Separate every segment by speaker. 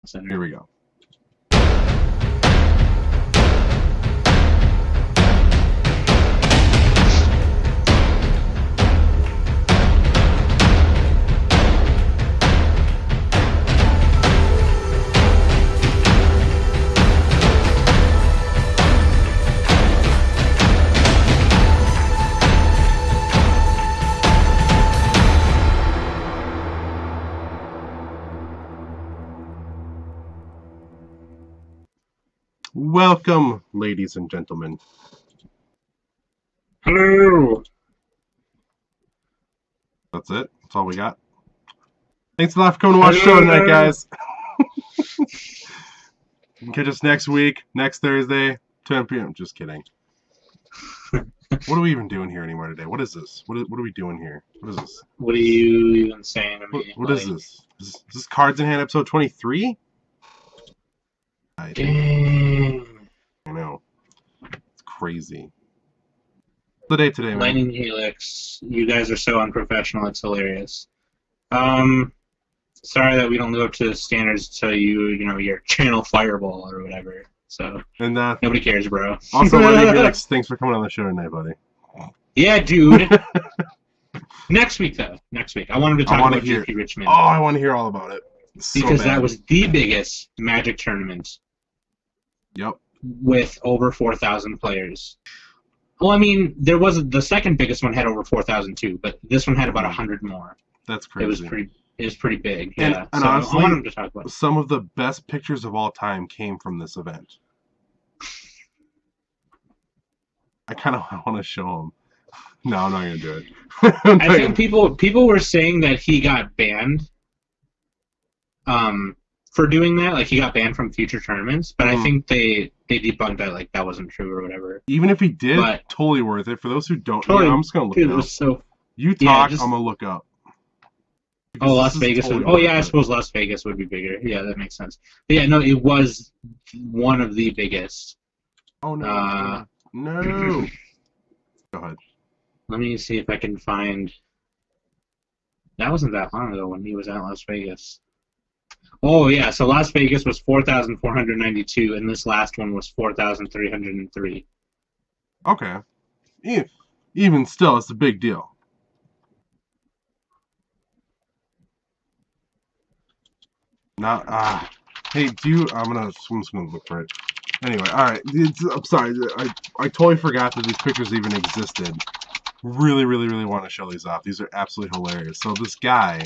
Speaker 1: Center.
Speaker 2: Here we go. Welcome, ladies and gentlemen.
Speaker 1: Hello.
Speaker 2: That's it. That's all we got. Thanks a lot for coming to watch the show tonight, guys. You can catch us next week, next Thursday, 10 p.m. Just kidding. What are we even doing here anymore today? What is this? What are we doing here? What is this?
Speaker 1: What are you even saying to me?
Speaker 2: What is this? Is this Cards in Hand episode 23?
Speaker 1: Dang.
Speaker 2: I know. It's crazy. The day today, man.
Speaker 1: Lightning Helix. You guys are so unprofessional. It's hilarious. Sorry that we don't live up to the standards to your channel Fireball or whatever. So
Speaker 2: And
Speaker 1: nobody cares, bro.
Speaker 2: also, Lightning Helix, thanks for coming on the show tonight, buddy.
Speaker 1: Yeah, dude. Next week, though. Next week. I wanted to talk about GP Richmond.
Speaker 2: Oh, I want to hear all about it.
Speaker 1: Because that was the biggest Magic tournament.
Speaker 2: Yep.
Speaker 1: With over 4,000 players. Well, I mean, there was the second biggest one had over 4,000 too, but this one had about 100 more.
Speaker 2: That's crazy.
Speaker 1: It was pretty big.
Speaker 2: And,
Speaker 1: yeah.
Speaker 2: and
Speaker 1: so
Speaker 2: honestly,
Speaker 1: I wanted to talk about it.
Speaker 2: Some of the best pictures of all time came from this event. I kind of want to show them. No, I'm not gonna do it.
Speaker 1: I think people were saying that he got banned. For doing that, like he got banned from future tournaments, but I think they debunked that like that wasn't true or whatever.
Speaker 2: Even if he did, totally worth it. For those who don't,
Speaker 1: totally,
Speaker 2: I'm just gonna look it up.
Speaker 1: So,
Speaker 2: you talk, I'm gonna look up.
Speaker 1: Oh, Las Vegas. Totally I suppose Las Vegas would be bigger. Yeah, that makes sense. But yeah, no, it was one of the biggest.
Speaker 2: Oh no! No. Go ahead.
Speaker 1: Let me see if I can find. That wasn't that long ago when he was at Las Vegas. Oh yeah, so Las Vegas was 4,492, and this last one was 4,303.
Speaker 2: Okay. Even still, it's a big deal. Now, hey, I'm just gonna look for it. Anyway, all right. I'm sorry. I totally forgot that these pictures even existed. Really, really, really want to show these off. These are absolutely hilarious. So this guy.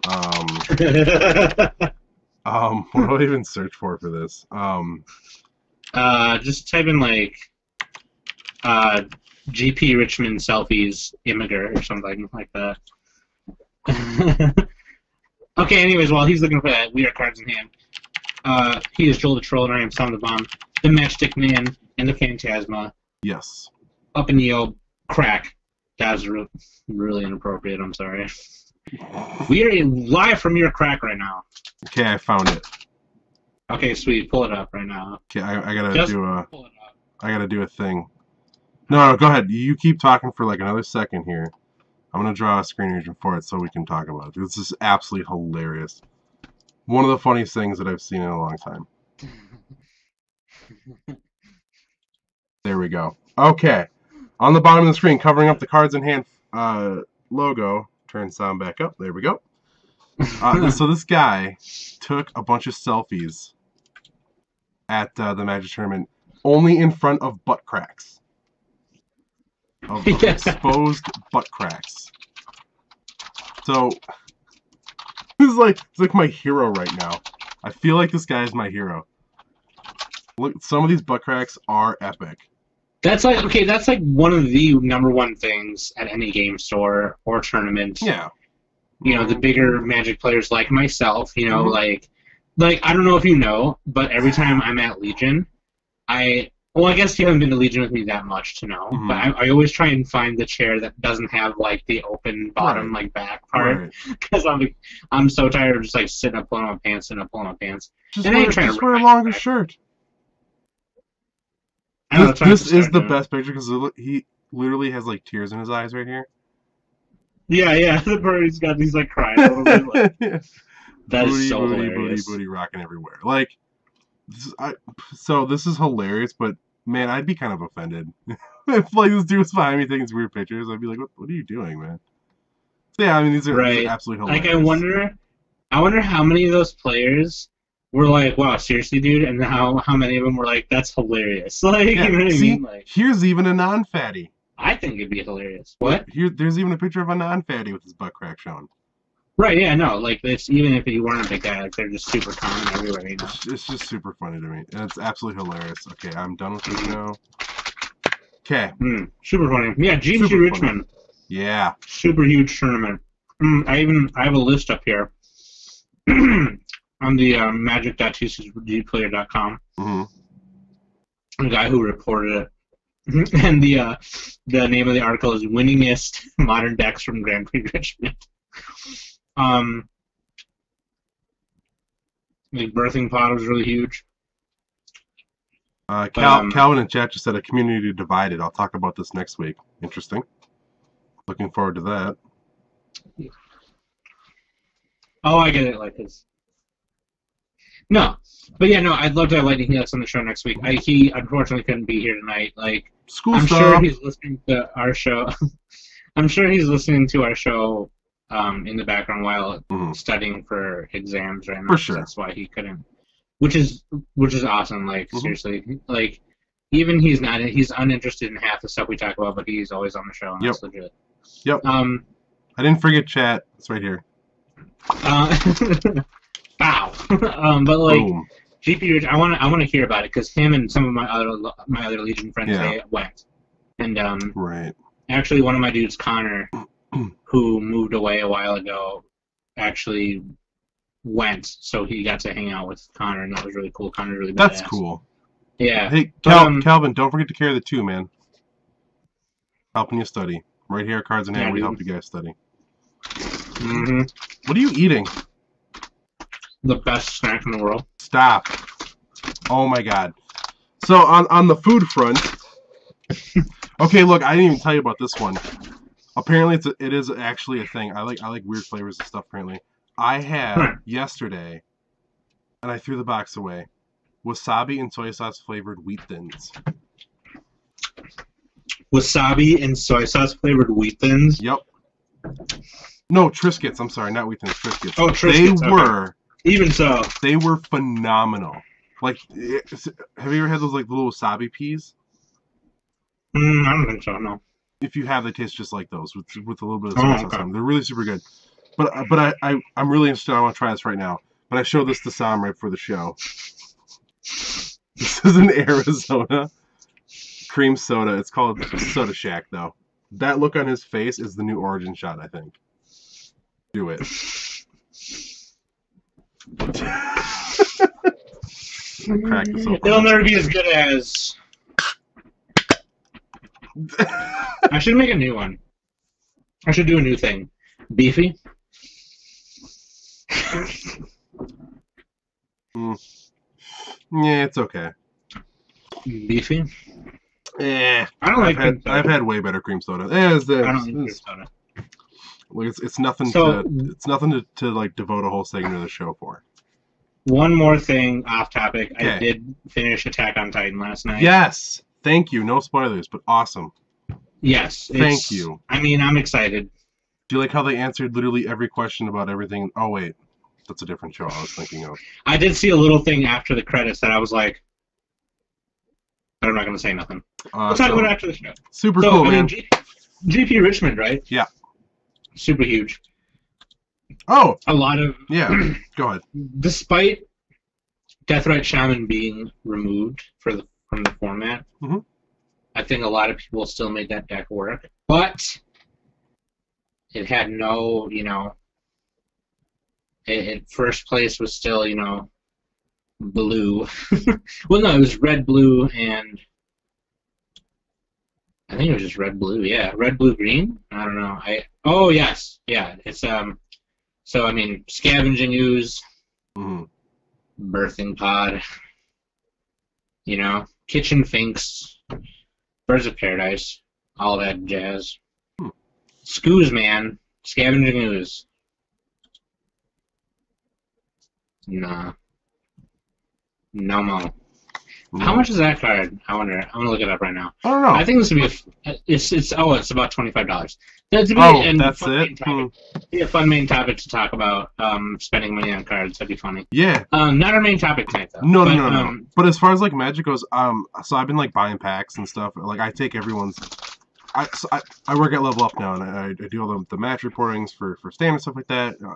Speaker 2: What do I even search for this?
Speaker 1: Just type in like GP Richmond selfies Immiger or something like that. Okay, anyways, while he's looking for that, we are Cards in Hand. He is Joel the Troll, and I am Sam the Bomb, the Matchstick Man, and the Phantasma.
Speaker 2: Yes.
Speaker 1: Up in the crack. That was really inappropriate, I'm sorry. We are live from your crack right now.
Speaker 2: Okay, I found it.
Speaker 1: Okay, sweet. Pull it up right now.
Speaker 2: Okay, I gotta do a thing. No, go ahead. You keep talking for like another second here. I'm gonna draw a screen region for it so we can talk about it. This is absolutely hilarious. One of the funniest things that I've seen in a long time. There we go. Okay. On the bottom of the screen, covering up the Cards in Hand logo. Turn sound back up. There we go. So this guy took a bunch of selfies at the Magic tournament, only in front of butt cracks, of exposed butt cracks. So it's like my hero right now. I feel like this guy is my hero. Look, some of these butt cracks are epic.
Speaker 1: That's like one of the #1 things at any game store or tournament.
Speaker 2: Yeah.
Speaker 1: You know, the bigger Magic players like myself, you know, like I don't know if you know, but every time I'm at Legion, I guess you haven't been to Legion with me that much to know, but I always try and find the chair that doesn't have like the open bottom like back part, because I'm so tired of just like sitting up pulling my pants,
Speaker 2: Just wear a longer shirt. This is the best picture because he literally has like tears in his eyes right here.
Speaker 1: Yeah, the bird's got these like crying a little bit. Like. That is
Speaker 2: booty,
Speaker 1: so
Speaker 2: booty,
Speaker 1: hilarious.
Speaker 2: booty, rocking everywhere. Like, this is hilarious, but man, I'd be kind of offended if like this dude was behind me taking these weird pictures. I'd be like, what are you doing, man? So yeah, I mean these are
Speaker 1: Right.
Speaker 2: absolutely
Speaker 1: Like,
Speaker 2: hilarious.
Speaker 1: I wonder how many of those players were like, "Wow, seriously, dude," and how many of them were like, "That's hilarious." Like,
Speaker 2: Yeah,
Speaker 1: you know what I
Speaker 2: see,
Speaker 1: mean? Like,
Speaker 2: here's even a non-fatty.
Speaker 1: I think it'd be hilarious.
Speaker 2: Look,
Speaker 1: What?
Speaker 2: there's even a picture of a non-fatty with his butt crack shown.
Speaker 1: Right? Yeah. No. Like, it's even if you weren't a big guy, like they're just super common everywhere. You know.
Speaker 2: It's just super funny to me, and it's absolutely hilarious. Okay, I'm done with this now. Okay.
Speaker 1: Super funny. Yeah, GP
Speaker 2: Super
Speaker 1: Richmond.
Speaker 2: funny. Yeah.
Speaker 1: Super huge tournament. I have a list up here on the magic.tcgplayer.com.
Speaker 2: Mm-hmm.
Speaker 1: The guy who reported it, and the name of the article is "Winningest Modern Decks from Grand Prix Richmond." The birthing pod was really huge.
Speaker 2: Calvin in chat just said a community divided. I'll talk about this next week. Interesting. Looking forward to that.
Speaker 1: Oh, I get it. Like this. No, but yeah, no. I'd love to have Lightning Helix on the show next week. He unfortunately couldn't be here tonight. Like,
Speaker 2: School
Speaker 1: I'm
Speaker 2: stuff.
Speaker 1: sure he's listening to our show. I'm sure he's listening to our show in the background while studying for exams right now.
Speaker 2: For sure.
Speaker 1: That's why he couldn't. Which is awesome. Like, seriously, like, even he's uninterested in half the stuff we talk about, but he's always on the show, and that's legit.
Speaker 2: Yep. I didn't forget chat. It's right here.
Speaker 1: Bow. But like,
Speaker 2: Boom.
Speaker 1: GP Rich, I want to hear about it because him and some of my other Legion friends they went, and
Speaker 2: right.
Speaker 1: Actually, one of my dudes, Connor, who moved away a while ago, actually went, so he got to hang out with Connor, and that was really cool. Connor's really badass.
Speaker 2: That's cool.
Speaker 1: Yeah.
Speaker 2: Hey, Calvin, don't forget to carry the 2, man. Helping you study. Right here, Cards in Hand, we help you guys study. What are you eating?
Speaker 1: The best snack in the world.
Speaker 2: Stop. Oh my god. So on the food front, okay, look, I didn't even tell you about this one. Apparently, it is actually a thing. I like weird flavors and stuff. Apparently, I had yesterday, and I threw the box away. Wasabi and soy sauce flavored wheat thins.
Speaker 1: Wasabi and soy sauce flavored wheat thins.
Speaker 2: Yep. No, Triscuits. I'm sorry, not wheat thins. Triscuits.
Speaker 1: Oh, Triscuits.
Speaker 2: They were.
Speaker 1: Even so,
Speaker 2: they were phenomenal. Like, have you ever had those like little wasabi peas?
Speaker 1: I don't think so. No.
Speaker 2: If you have, they taste just like those with a little bit of soy sauce on them. They're really super good. But I'm really interested. I want to try this right now. But I showed this to Sam right before the show. This is an Arizona cream soda. It's called Soda Shack, though. That look on his face is the new Origin shot, I think. Do it. Crack this open.
Speaker 1: It'll never be as good as. I should make a new one. I should do a new thing. Beefy.
Speaker 2: Yeah, it's okay.
Speaker 1: Beefy.
Speaker 2: Yeah,
Speaker 1: I don't like.
Speaker 2: I've had way better cream soda.
Speaker 1: I don't like cream soda.
Speaker 2: Like it's nothing to like devote a whole segment of the show for.
Speaker 1: One more thing off topic.
Speaker 2: Okay.
Speaker 1: I did finish Attack on Titan last night.
Speaker 2: Yes. Thank you. No spoilers, but awesome.
Speaker 1: Yes.
Speaker 2: Thank you.
Speaker 1: I mean, I'm excited.
Speaker 2: Do you like how they answered literally every question about everything? Oh, wait. That's a different show I was thinking of.
Speaker 1: I did see a little thing after the credits that I was like, but I'm not going to say nothing. We'll talk about it after the show.
Speaker 2: Super cool, man.
Speaker 1: GP Richmond, right?
Speaker 2: Yeah.
Speaker 1: Super huge.
Speaker 2: Oh.
Speaker 1: A lot of...
Speaker 2: Yeah. Go ahead.
Speaker 1: Despite Deathrite Shaman being removed from the format, I think a lot of people still made that deck work. But it had no, first place was still, blue. Well, no, it was red, blue, and I think it was just red, blue. Yeah, red, blue, green. I don't know. Oh yes, yeah. It's So I mean, Scavenging Ooze, Birthing Pod, Kitchen Finks, Birds of Paradise, all that jazz. Scooze Man, Scavenging Ooze. Nah. No mo.
Speaker 2: No.
Speaker 1: How much is that card? I wonder. I'm gonna look it up right now.
Speaker 2: I don't know.
Speaker 1: I think this would be it's about $25. That's be a fun main topic to talk about. Spending money on cards, that'd be funny.
Speaker 2: Yeah.
Speaker 1: Not our main topic tonight though.
Speaker 2: No. But as far as like Magic goes, so I've been like buying packs and stuff. Like I take everyone's. I work at Level Up now, and I do all the match reportings for standard stuff like that. A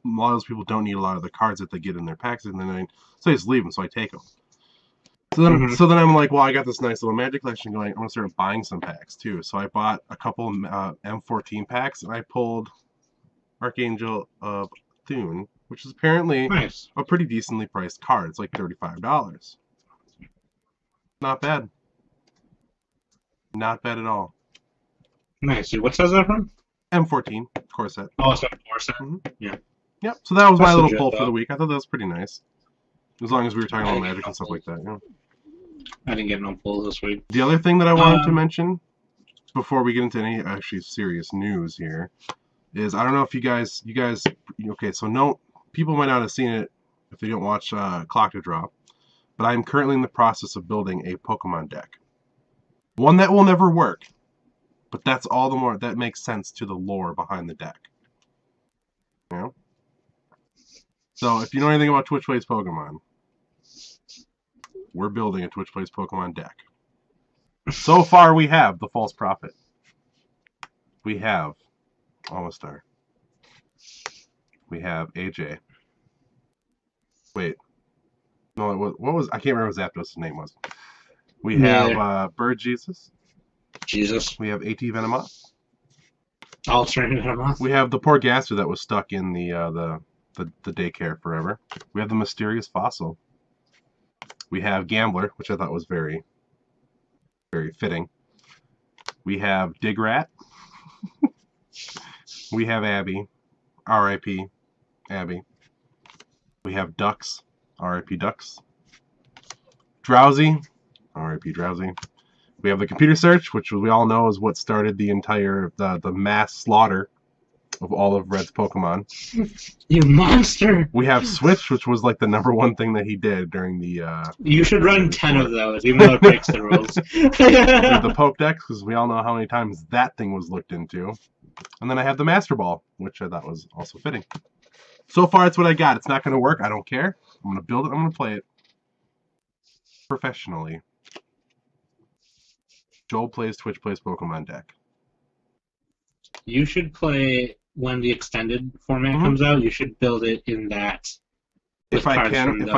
Speaker 2: lot of those people don't need a lot of the cards that they get in their packs, and then so I just leave them, so I take them. So then I'm like, well, I got this nice little Magic collection going. I'm gonna start buying some packs too. So I bought a couple M14 packs, and I pulled Archangel of Thune, which is apparently a pretty decently priced card. It's like $35. Not bad. Not bad at all.
Speaker 1: Nice. What size is that from?
Speaker 2: M14 core set.
Speaker 1: Oh, it's a core set. Yeah.
Speaker 2: Yep. So that was my little pull for the week. I thought that was pretty nice. As long as we were talking about Magic and stuff like that, yeah.
Speaker 1: I didn't get no pulls this week.
Speaker 2: The other thing that I wanted to mention before we get into any actually serious news here is I don't know if you guys okay, so no people might not have seen it if they don't watch Clock to Draw, but I'm currently in the process of building a Pokemon deck. One that will never work, but that's all the more that makes sense to the lore behind the deck. You know? So if you know anything about Twitch Plays Pokemon, we're building a Twitch Plays Pokemon deck. So far we have the False Prophet. We have Amistar. We have AJ. Wait. No, what was I can't remember what Zapdos' name was. We have Bird Jesus. We have AT Venomoth.
Speaker 1: Alternate Venomoth.
Speaker 2: We have the poor Gaster that was stuck in the daycare forever. We have the Mysterious Fossil. We have Gambler, which I thought was very, very fitting. We have Digrat. We have Abby. R.I.P. Abby. We have Ducks. R.I.P. Ducks. Drowsy. R.I.P. Drowsy. We have the Computer Search, which we all know is what started the entire the mass slaughter of all of Red's Pokemon.
Speaker 1: You monster!
Speaker 2: We have Switch, which was like the #1 thing that he did during the.
Speaker 1: You should run 10 of those, even though it breaks the rules.
Speaker 2: The Pokedex, because we all know how many times that thing was looked into. And then I have the Master Ball, which I thought was also fitting. So far, it's what I got. It's not going to work. I don't care. I'm going to build it. I'm going to play it professionally. Joel plays Twitch Plays Pokemon deck.
Speaker 1: You should play when the extended format comes out. You should build it in that.
Speaker 2: If I can,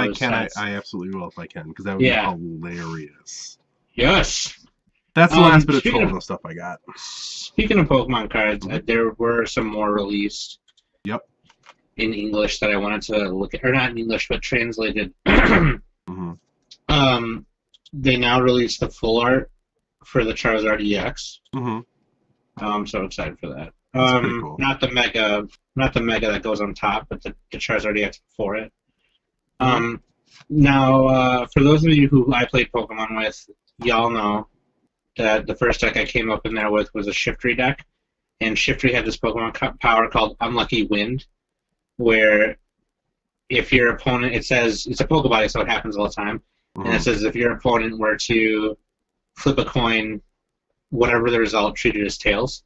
Speaker 2: I absolutely will. If I can, because that would be hilarious.
Speaker 1: Yes.
Speaker 2: That's the last bit of Trolldo stuff I got.
Speaker 1: Speaking of Pokemon cards, there were some more released.
Speaker 2: Yep.
Speaker 1: In English that I wanted to look at, or not in English, but translated. They now released the full art for the Charizard EX. I'm so excited for that.
Speaker 2: That's pretty cool.
Speaker 1: Not the mega that goes on top, but the Charizard EX before it. Now, for those of you who I played Pokemon with, y'all know that the first deck I came up in there with was a Shiftry deck, and Shiftry had this Pokemon power called Unlucky Wind, where if your opponent, it says, it's a Pokebody, so it happens all the time, and it says if your opponent were to flip a coin, whatever the result, treat it as tails.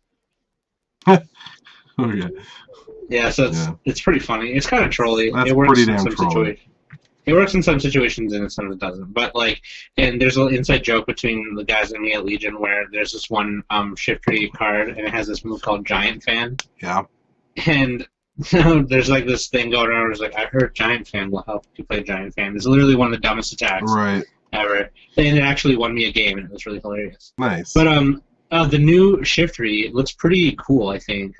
Speaker 1: Yeah, so it's pretty funny. It's kind of trolly. It works in some situations. It works in some situations and in some it doesn't. But and there's an inside joke between the guys and me at Legion where there's this one Shiftry card and it has this move called Giant Fan.
Speaker 2: Yeah.
Speaker 1: And there's this thing going on where it's I heard Giant Fan will help you play Giant Fan. It's literally one of the dumbest attacks ever. And it actually won me a game and it was really hilarious.
Speaker 2: Nice.
Speaker 1: But the new Shiftry looks pretty cool, I think.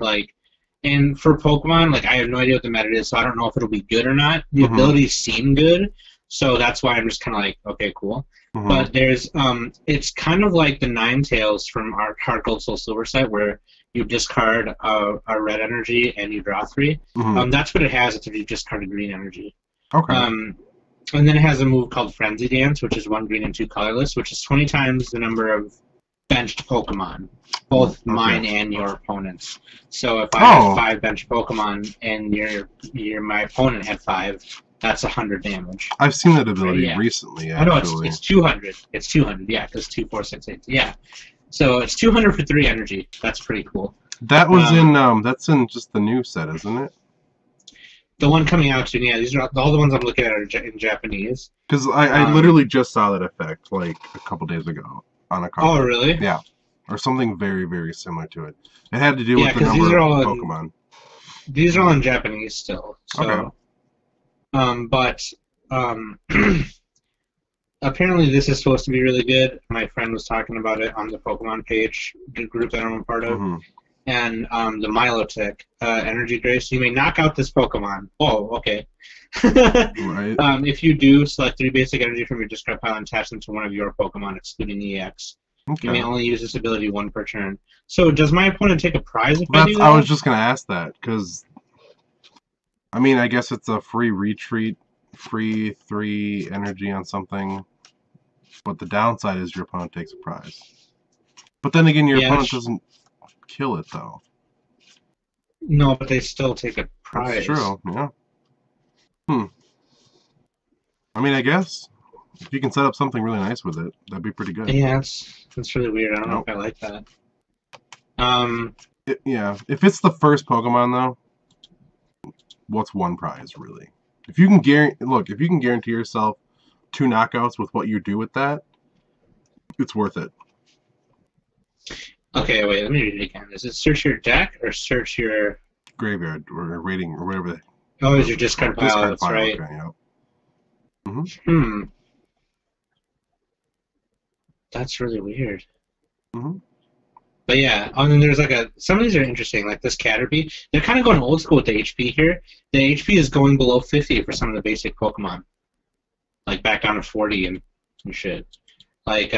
Speaker 1: And for Pokemon, I have no idea what the meta is, so I don't know if it'll be good or not. The abilities seem good, so that's why I'm just kind of okay, cool. But there's, it's kind of like the Ninetales from our Heart Gold Soul Silver set, where you discard a red energy and you draw 3. That's what it has if you discard a green energy.
Speaker 2: Okay.
Speaker 1: And then it has a move called Frenzy Dance, which is 1 green and 2 colorless, which is 20 times the number of benched Pokemon, both mine and your opponent's. So if I have 5 benched Pokemon and my opponent had 5, that's 100 damage.
Speaker 2: I've seen that ability
Speaker 1: Yeah.
Speaker 2: recently,
Speaker 1: I know
Speaker 2: actually.
Speaker 1: it's 200. It's 200. Yeah, because 2, 4, 6, 8. Yeah. So it's 200 for 3 energy. That's pretty cool.
Speaker 2: That was that's in just the new set, isn't it?
Speaker 1: The one coming out soon, yeah. These are all the ones I'm looking at are in Japanese.
Speaker 2: Because I literally just saw that effect like a couple days ago on a card.
Speaker 1: Oh, really?
Speaker 2: Yeah. Or something very, very similar to it. It had to do with the
Speaker 1: 'cause
Speaker 2: number of Pokemon.
Speaker 1: These are all in Japanese still. So,
Speaker 2: okay.
Speaker 1: But apparently this is supposed to be really good. My friend was talking about it on the Pokemon page, the group that I'm a part of.
Speaker 2: Mm-hmm.
Speaker 1: And the Milotic Energy Grace. You may knock out this Pokemon. Oh, okay.
Speaker 2: Right.
Speaker 1: If you do, select 3 basic energy from your discard pile and attach them to one of your Pokemon, excluding EX.
Speaker 2: Okay.
Speaker 1: You may only use this ability 1 per turn. So does my opponent take a prize if I do that?
Speaker 2: I was just going to ask that, because, I mean, I guess it's a free retreat, free 3 energy on something, but the downside is your opponent takes a prize. But then again, your opponent doesn't kill it, though.
Speaker 1: No, but they still take a prize.
Speaker 2: That's true, yeah. I mean, I guess if you can set up something really nice with it, that'd be pretty good.
Speaker 1: Yeah, that's really weird. I don't know if I like that.
Speaker 2: Yeah, if it's the first Pokemon, though, what's 1 prize, really? If you can guarantee yourself 2 knockouts with what you do with that, it's worth it.
Speaker 1: Okay, wait, let me read it again. Is it search your deck or search your
Speaker 2: graveyard or rating or whatever?
Speaker 1: Oh, is your discard pile? That's right.
Speaker 2: Okay, yeah.
Speaker 1: That's really weird.
Speaker 2: Mm-hmm.
Speaker 1: But yeah, and then there's some of these are interesting, like this Caterpie. They're kind of going old school with the HP here. The HP is going below 50 for some of the basic Pokemon, like back down to 40 and shit. Like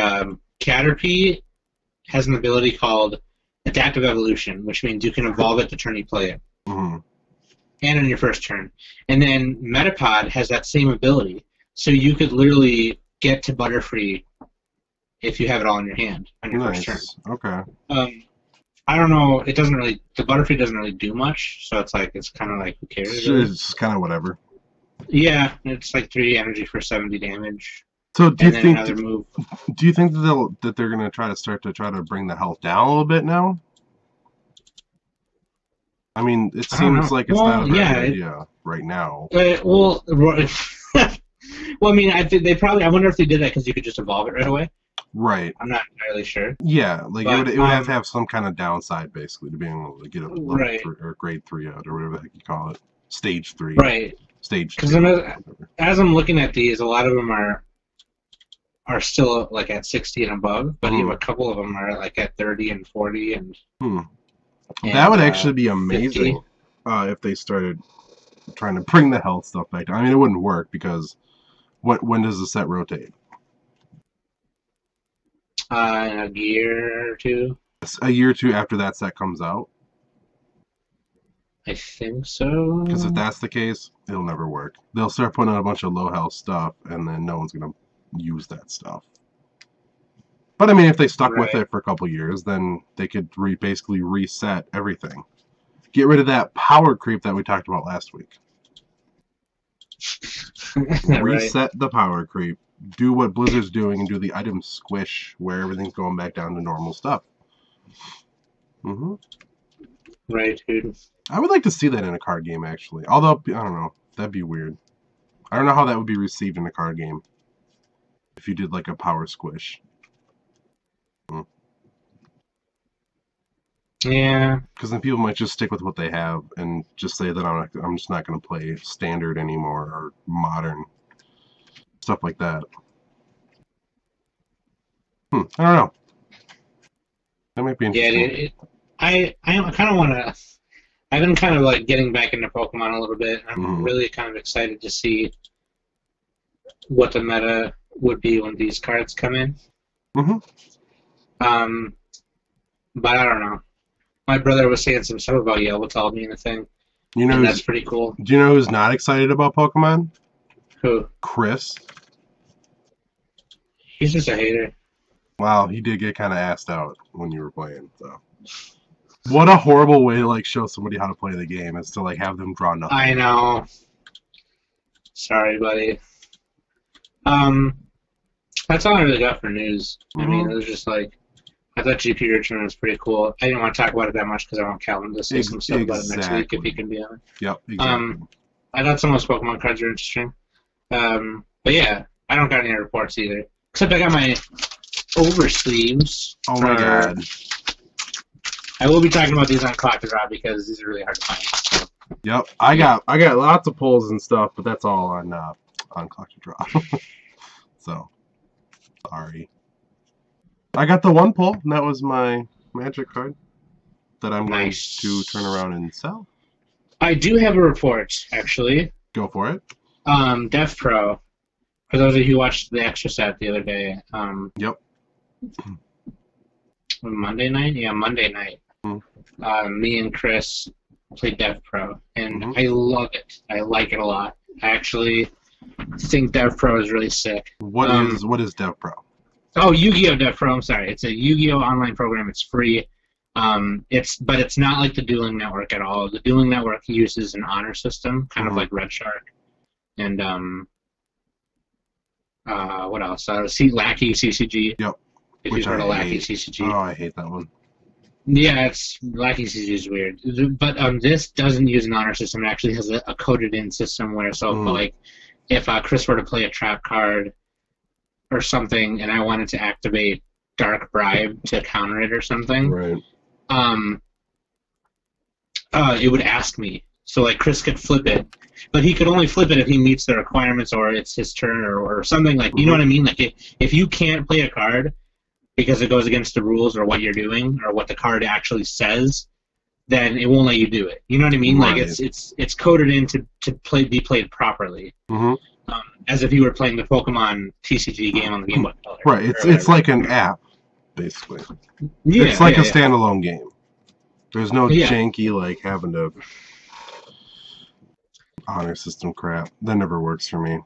Speaker 1: Caterpie has an ability called Adaptive Evolution, which means you can evolve it the turn you play it, and in your first turn. And then Metapod has that same ability, so you could literally get to Butterfree if you have it all in your hand on your first turn.
Speaker 2: Okay.
Speaker 1: I don't know. It doesn't really. The Butterfree doesn't really do much, so it's kind of like who cares?
Speaker 2: It's kind of whatever.
Speaker 1: Yeah, it's like 3 energy for 70 damage.
Speaker 2: So do you think
Speaker 1: that
Speaker 2: they're gonna try to bring the health down a little bit now? I mean, it seems like it's not a very good idea right now.
Speaker 1: Well, I mean, I think they probably. I wonder if they did that because you could just evolve it right away.
Speaker 2: Right.
Speaker 1: I'm not entirely sure.
Speaker 2: Yeah, like it would have to have some kind of downside, basically, to being able to get a level 3 or grade 3 out, or whatever the heck you call it. Stage 3.
Speaker 1: Right.
Speaker 2: Stage
Speaker 1: 3. Because as I'm looking at these, a lot of them are still like at 60 and above, but even a couple of them are like at 30 and 40 and.
Speaker 2: That would actually be amazing if they started trying to bring the health stuff back down. I mean, it wouldn't work because when does the set rotate?
Speaker 1: In a year or 2.
Speaker 2: A year or 2 after that set comes out.
Speaker 1: I think so.
Speaker 2: Because if that's the case, it'll never work. They'll start putting out a bunch of low health stuff, and then no one's gonna use that stuff. But I mean, if they stuck with it for a couple years, then they could basically reset everything. Get rid of that power creep that we talked about last week. Reset the power creep. Do what Blizzard's doing and do the item squish where everything's going back down to normal stuff.
Speaker 1: Right, dude.
Speaker 2: I would like to see that in a card game, actually. Although, I don't know. That'd be weird. I don't know how that would be received in a card game. If you did like a power squish.
Speaker 1: Yeah.
Speaker 2: Because then people might just stick with what they have and just say that I'm just not going to play standard anymore or modern. Stuff like that. I don't know. That might be interesting.
Speaker 1: Yeah, I kind of want to. I've been kind of like getting back into Pokemon a little bit. I'm really kind of excited to see what the meta would be when these cards come in. But I don't know. My brother was saying some stuff about Yveltal being a thing. You know, that's pretty cool.
Speaker 2: Do you know who's not excited about Pokemon?
Speaker 1: Who?
Speaker 2: Chris.
Speaker 1: He's just a hater.
Speaker 2: Wow, he did get kind of assed out when you were playing. So, what a horrible way to like show somebody how to play the game is to like have them draw nothing.
Speaker 1: I know. Sorry, buddy. That's all I really got for news. I mean, it was just like, I thought GP return was pretty cool. I didn't want to talk about it that much because I want Calvin to say some stuff about it next week if he can be on it.
Speaker 2: Yep, exactly.
Speaker 1: I thought some of those Pokemon cards are interesting. But yeah, I don't got any reports either. Except I got my oversleeves.
Speaker 2: Oh my god.
Speaker 1: I will be talking about these on Clock to Draw because these are really hard to find.
Speaker 2: Yep, I got lots of pulls and stuff, but that's all on Clock to Draw. So, sorry. I got the one pull, and that was my magic card that I'm going to turn around and sell.
Speaker 1: I do have a report, actually.
Speaker 2: Go for it.
Speaker 1: Dev Pro. For those of you who watched the extra set the other day.
Speaker 2: Yep.
Speaker 1: Monday night? Yeah, Monday night. Me and Chris played Dev Pro, and I love it. I like it a lot. I actually think Dev Pro is really sick.
Speaker 2: What is Dev Pro?
Speaker 1: Oh, Yu-Gi-Oh! Dev Pro. I'm sorry. It's a Yu-Gi-Oh! Online program. It's free. But it's not like the Dueling Network at all. The Dueling Network uses an honor system, kind of like Red Shark, and what else? Lackey CCG.
Speaker 2: Yep.
Speaker 1: If you've heard of Lackey CCG.
Speaker 2: Oh, I hate that one.
Speaker 1: Yeah, Lackey CCG is weird. But this doesn't use an honor system. It actually has a coded-in system where, like, if Chris were to play a trap card or something, and I wanted to activate Dark Bribe to counter it or something,
Speaker 2: right?
Speaker 1: It would ask me. So, like, Chris could flip it, but he could only flip it if he meets the requirements or it's his turn or something like. You know what I mean? Like, if you can't play a card because it goes against the rules or what you're doing or what the card actually says, then it won't let you do it. You know what I mean?
Speaker 2: Right.
Speaker 1: Like, it's coded in to be played properly. As if you were playing the Pokemon TCG game on the Game Boy Color.
Speaker 2: Right. It's like an app, basically.
Speaker 1: Yeah,
Speaker 2: it's like a standalone game. There's no janky like having to honor system crap. That never works for me.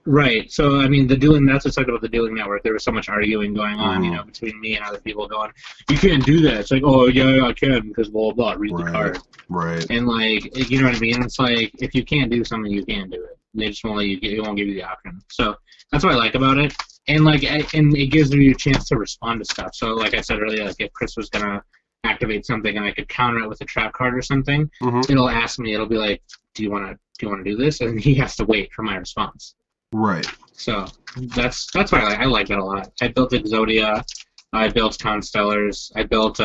Speaker 1: Right. So I mean, that's what's talked about the Dueling Network. There was so much arguing going on, you know, between me and other people going, "You can't do that." It's like, "Oh yeah, I can," because blah blah. Read the card.
Speaker 2: Right.
Speaker 1: And like, you know what I mean? It's like if you can't do something, you can't do it. They just won't let you. It won't give you the option. So that's what I like about it. And like, and it gives me a chance to respond to stuff. So like I said earlier, like if Chris was gonna activate something and I could counter it with a trap card or something, it'll ask me. It'll be like, "Do you want to do this?" And he has to wait for my response.
Speaker 2: Right.
Speaker 1: So that's why I like that a lot. I built Exodia, I built Constellars, I built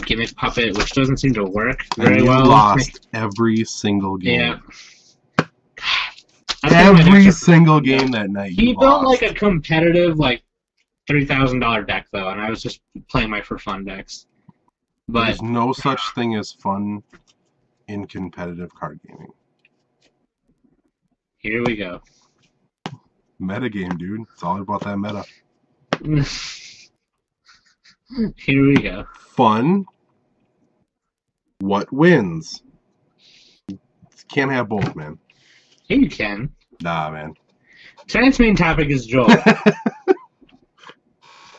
Speaker 1: Gimmick Puppet, which doesn't seem to work very well.
Speaker 2: You lost every single game.
Speaker 1: Yeah.
Speaker 2: Every single game that night.
Speaker 1: He built like a competitive like $3,000 deck though, and I was just playing my for fun decks. But
Speaker 2: there's no such thing as fun in competitive card gaming.
Speaker 1: Here we go.
Speaker 2: Meta game, dude. It's all about that meta.
Speaker 1: Here we go.
Speaker 2: Fun. What wins? Can't have both, man.
Speaker 1: Yeah, you can.
Speaker 2: Nah, man.
Speaker 1: Tonight's main topic is Joel.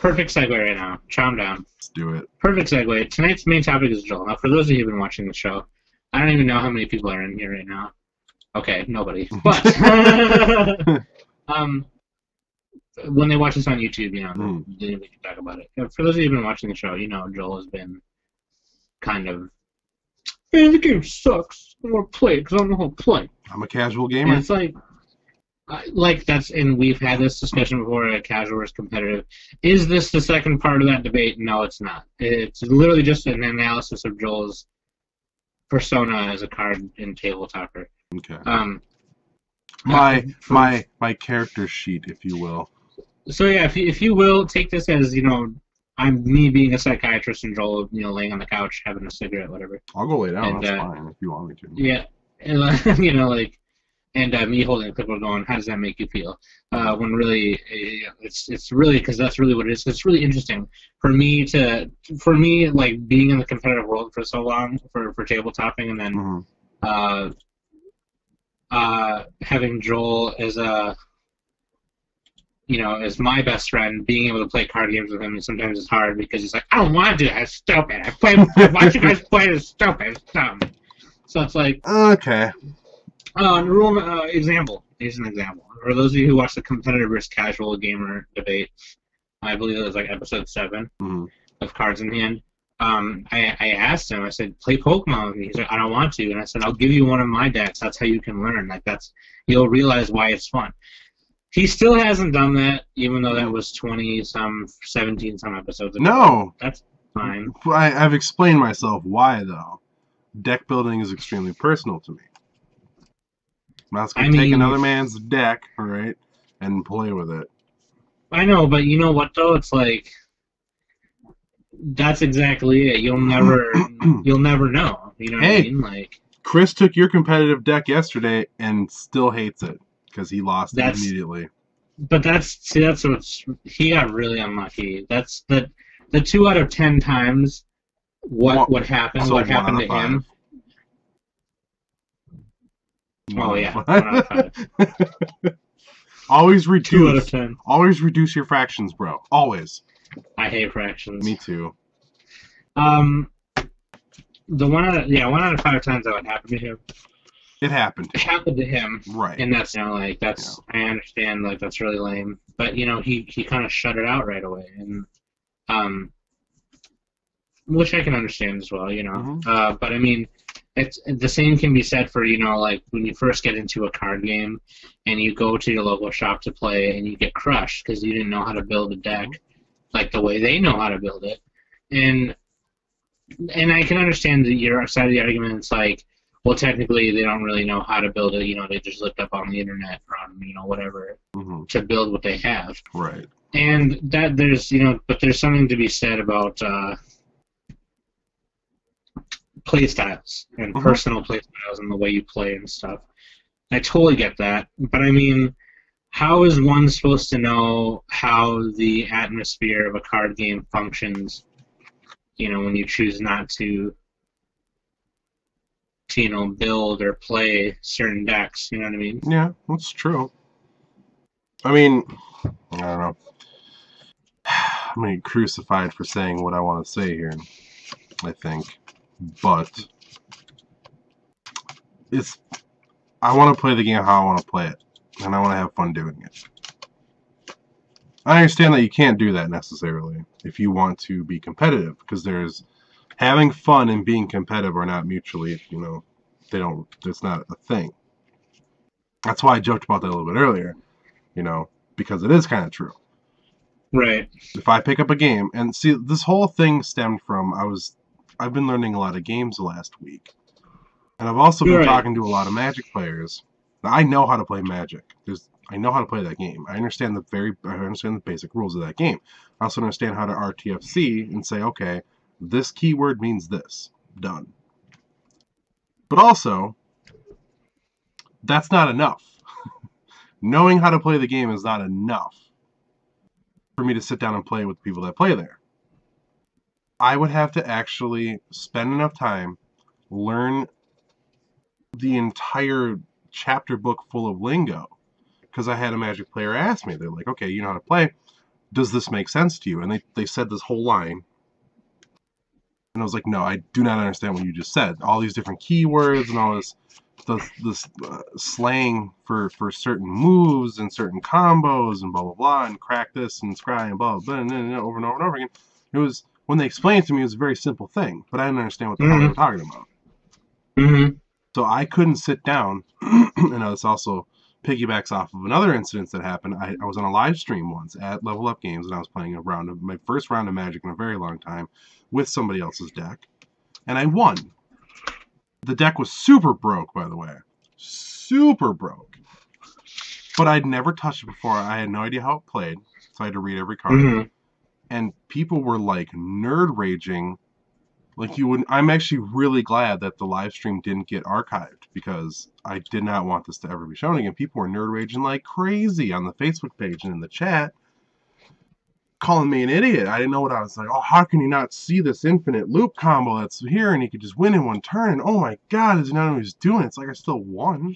Speaker 1: Perfect segue right now. Calm down.
Speaker 2: Let's do it.
Speaker 1: Perfect segue. Tonight's main topic is Joel. Now, for those of you who've been watching the show, I don't even know how many people are in here right now. Okay, nobody. But when they watch this on YouTube, you know, then we can talk about it. For those of you who've been watching the show, you know Joel has been kind of, "Hey, the game sucks. I want to play it because I don't know how to play."
Speaker 2: I'm a casual gamer.
Speaker 1: And it's and we've had this discussion before, casual versus competitive. Is this the second part of that debate? No, it's not. It's literally just an analysis of Joel's persona as a card and tabletopper.
Speaker 2: Okay. My character sheet, if you will.
Speaker 1: So yeah, if you will take this as, you know, I'm me being a psychiatrist and Joel, you know, laying on the couch having a cigarette, whatever.
Speaker 2: I'll go lay down. That's fine if you want me to.
Speaker 1: Yeah, and, you know, like, and me holding a clipboard going, how does that make you feel? When really, it's really, because that's really what it is. It's really interesting for me, like, being in the competitive world for so long for tabletopping, and then having Joel as as my best friend, being able to play card games with him, and sometimes it's hard because he's like, "I don't want to do that. It's stupid. I watch you guys play. It's stupid. It's dumb." So it's like,
Speaker 2: okay.
Speaker 1: Rule example. Here's an example. For those of you who watch the competitive versus casual gamer debate, I believe it was like episode 7
Speaker 2: Mm-hmm.
Speaker 1: of Cards in Hand. I asked him. I said, "Play Pokemon with me." He's like, "I don't want to." And I said, "I'll give you one of my decks. That's how you can learn. Like you'll realize why it's fun." He still hasn't done that, even though that was 17 some episodes ago.
Speaker 2: No,
Speaker 1: that's fine.
Speaker 2: I've explained myself why though. Deck building is extremely personal to me. I'm not going to take another man's deck, all right, and play with it.
Speaker 1: I know, but you know what though? It's like that's exactly it. You'll never know. You know what I mean? Like
Speaker 2: Chris took your competitive deck yesterday and still hates it because he lost it immediately.
Speaker 1: But that's what he got really unlucky. That's the 2 out of 10 times what happened. So what happened to him? Oh yeah, 1 out of 5.
Speaker 2: Always reduce.
Speaker 1: 2 out of 10.
Speaker 2: Always reduce your fractions, bro. Always.
Speaker 1: I hate fractions.
Speaker 2: Me too.
Speaker 1: The 1 out of 5 times that would happen to him.
Speaker 2: It happened.
Speaker 1: It happened to him.
Speaker 2: Right.
Speaker 1: And that's I understand that's really lame. But he kind of shut it out right away, and which I can understand as well.
Speaker 2: Mm-hmm.
Speaker 1: But I mean, it's the same can be said for like when you first get into a card game and you go to your local shop to play and you get crushed because you didn't know how to build a deck like the way they know how to build it, and I can understand your side of the argument. It's like, well, technically they don't really know how to build it. They just looked up on the internet or on whatever to build what they have.
Speaker 2: Right.
Speaker 1: And that there's but there's something to be said about play styles and personal play styles and the way you play and stuff. I totally get that, but I mean, how is one supposed to know how the atmosphere of a card game functions? When you choose not to build or play certain decks. You know what I mean?
Speaker 2: Yeah, that's true. I mean, I don't know. I'm gonna get crucified for saying what I want to say here, I think. But I want to play the game how I want to play it, and I want to have fun doing it. I understand that you can't do that necessarily if you want to be competitive, because there's having fun and being competitive are not mutually, it's not a thing. That's why I joked about that a little bit earlier, because it is kind of true.
Speaker 1: Right.
Speaker 2: If I pick up a game, and see, this whole thing stemmed from, I've been learning a lot of games the last week. And I've also been talking to a lot of Magic players. Now, I know how to play Magic. I know how to play that game. I understand the basic rules of that game. I also understand how to RTFC and say, okay, this keyword means this. Done. But also, that's not enough. Knowing how to play the game is not enough for me to sit down and play with people that play there. I would have to actually spend enough time, learn the entire chapter book full of lingo. Because I had a Magic player ask me, they're like, okay, you know how to play. Does this make sense to you? And they said this whole line. And I was like, no, I do not understand what you just said. All these different keywords and all this slang for certain moves and certain combos and blah, blah, blah, and crack this and scry and blah, blah, blah, and over and over and over again. It was, when they explained it to me, it was a very simple thing. But I didn't understand what the hell they were talking about.
Speaker 1: Mm-hmm.
Speaker 2: So I couldn't sit down, and this also piggybacks off of another incident that happened. I was on a live stream once at Level Up Games, and I was playing my first round of Magic in a very long time with somebody else's deck, and I won. The deck was super broke, by the way. Super broke. But I'd never touched it before. I had no idea how it played, so I had to read every card. Mm-hmm. And people were like nerd raging. Like you would. I'm actually really glad that the live stream didn't get archived, because I did not want this to ever be shown again. People were nerd raging like crazy on the Facebook page and in the chat, calling me an idiot. I didn't know what I was like. Oh, how can you not see this infinite loop combo that's here and he could just win in one turn? And oh my God, does he not know what he's doing? It's like I still won.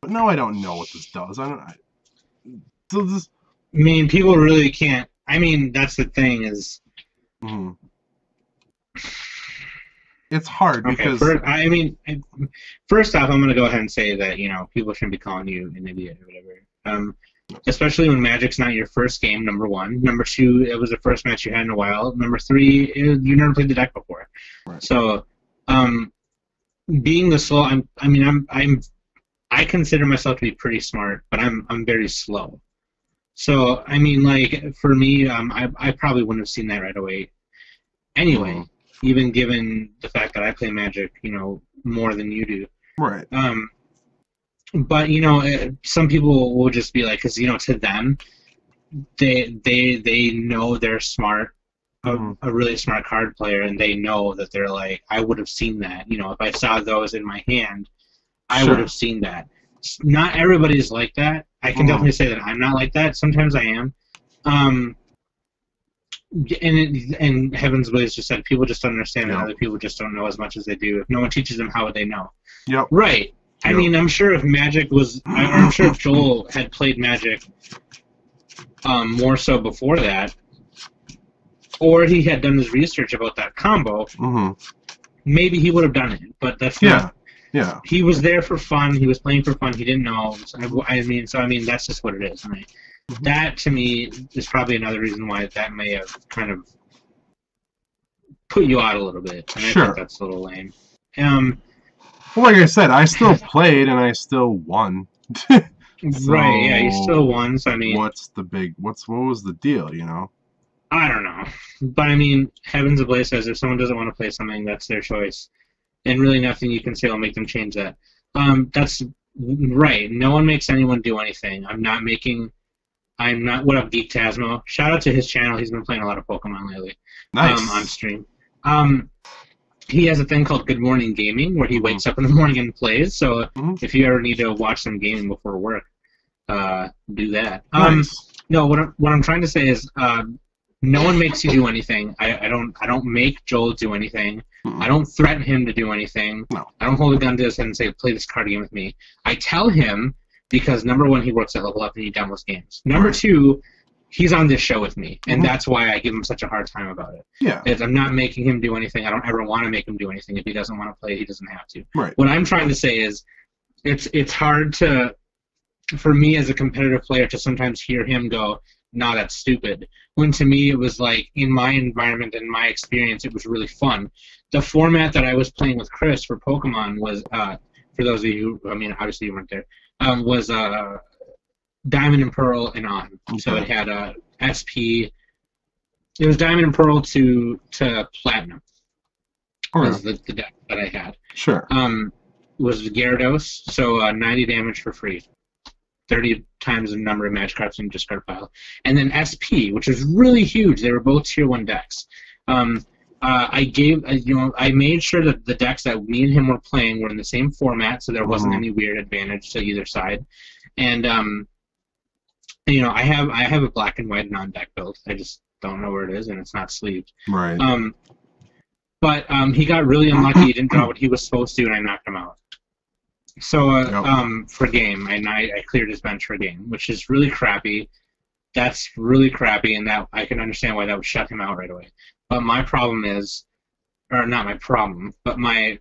Speaker 2: But no, I don't know what this does. I
Speaker 1: mean, people really can't. I mean, that's the thing is.
Speaker 2: Mm-hmm. it's hard
Speaker 1: Okay,
Speaker 2: because
Speaker 1: first off, I'm going to go ahead and say that, people shouldn't be calling you an idiot or whatever. Especially when Magic's not your first game, number one. Number two, it was the first match you had in a while. Number three, you never played the deck before.
Speaker 2: Right.
Speaker 1: So, being the slow, I consider myself to be pretty smart, but I'm very slow. So, for me, I probably wouldn't have seen that right away. Anyway, even given the fact that I play Magic, more than you do.
Speaker 2: Right.
Speaker 1: But some people will just be like, because to them, they know they're smart, a really smart card player, and they know that they're like, I would have seen that. If I saw those in my hand, I would have seen that. Not everybody's like that. I can definitely say that I'm not like that. Sometimes I am. And Heaven's Blaze just said people just don't understand that other people just don't know as much as they do. If no one teaches them, how would they know?
Speaker 2: Yep.
Speaker 1: Right. Yep. I'm sure if Magic was, I'm sure if Joel had played Magic more so before that, or he had done his research about that combo, maybe he would have done it. But that's not.
Speaker 2: Yeah.
Speaker 1: He was there for fun. He was playing for fun. He didn't know. So that's just what it is. That to me is probably another reason why that may have kind of put you out a little bit. And I think that's a little lame.
Speaker 2: Well, like I said, I still played and I still won.
Speaker 1: Right? Yeah, you still won. So
Speaker 2: what was the deal?
Speaker 1: I don't know, but Heavens Ablaze says if someone doesn't want to play something, that's their choice, and really nothing you can say will make them change that. That's right. No one makes anyone do anything. I'm not. What up, Geek Tasmo? Shout out to his channel. He's been playing a lot of Pokemon lately.
Speaker 2: Nice.
Speaker 1: On stream. He has a thing called Good Morning Gaming, where he wakes up in the morning and plays. So if you ever need to watch some gaming before work, do that.
Speaker 2: Nice.
Speaker 1: No, what I'm trying to say is, no one makes you do anything. I don't make Joel do anything. I don't threaten him to do anything.
Speaker 2: No.
Speaker 1: I don't hold a gun to his head and say, play this card game with me. I tell him because, number one, he works at Level Up and he demos games. Number two, he's on this show with me, and that's why I give him such a hard time about it.
Speaker 2: Yeah.
Speaker 1: I'm not making him do anything. I don't ever want to make him do anything. If he doesn't want to play, he doesn't have to.
Speaker 2: Right.
Speaker 1: What I'm trying to say is it's hard for me as a competitive player to sometimes hear him go, nah, that's stupid. When to me it was like, in my environment and my experience, it was really fun. The format that I was playing with Chris for Pokemon was, for those of you, obviously you weren't there, was Diamond and Pearl and on. Okay. So it had SP. It was Diamond and Pearl to Platinum. Was the deck that I had.
Speaker 2: Sure.
Speaker 1: Was Gyarados, so 90 damage for free. 30 times the number of match cards in discard pile. And then SP, which is really huge. They were both tier 1 decks. I made sure that the decks that me and him were playing were in the same format, so there wasn't any weird advantage to either side. And I have a black and white non-deck build. I just don't know where it is, and it's not sleeved.
Speaker 2: Right.
Speaker 1: But he got really unlucky. He didn't draw what he was supposed to, and I knocked him out. So for game, and I cleared his bench for game, which is really crappy. That's really crappy, and that I can understand why that would shut him out right away. But my problem is, or not my problem, but my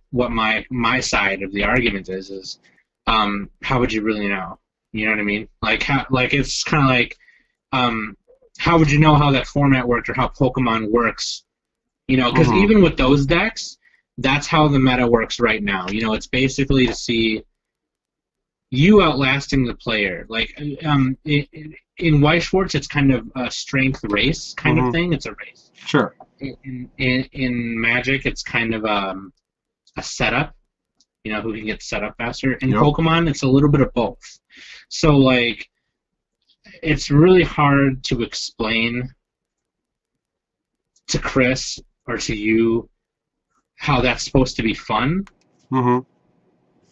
Speaker 1: side of the argument is how would you really know? You know what I mean? It's kind of like, how would you know how that format worked or how Pokemon works? Because even with those decks, that's how the meta works right now. It's basically to see you outlasting the player. In White Schwartz, it's kind of a strength race kind of thing. It's a race.
Speaker 2: Sure.
Speaker 1: In Magic, it's kind of a setup. Who can get set up faster. In Pokemon, it's a little bit of both. So, it's really hard to explain to Chris or to you how that's supposed to be fun.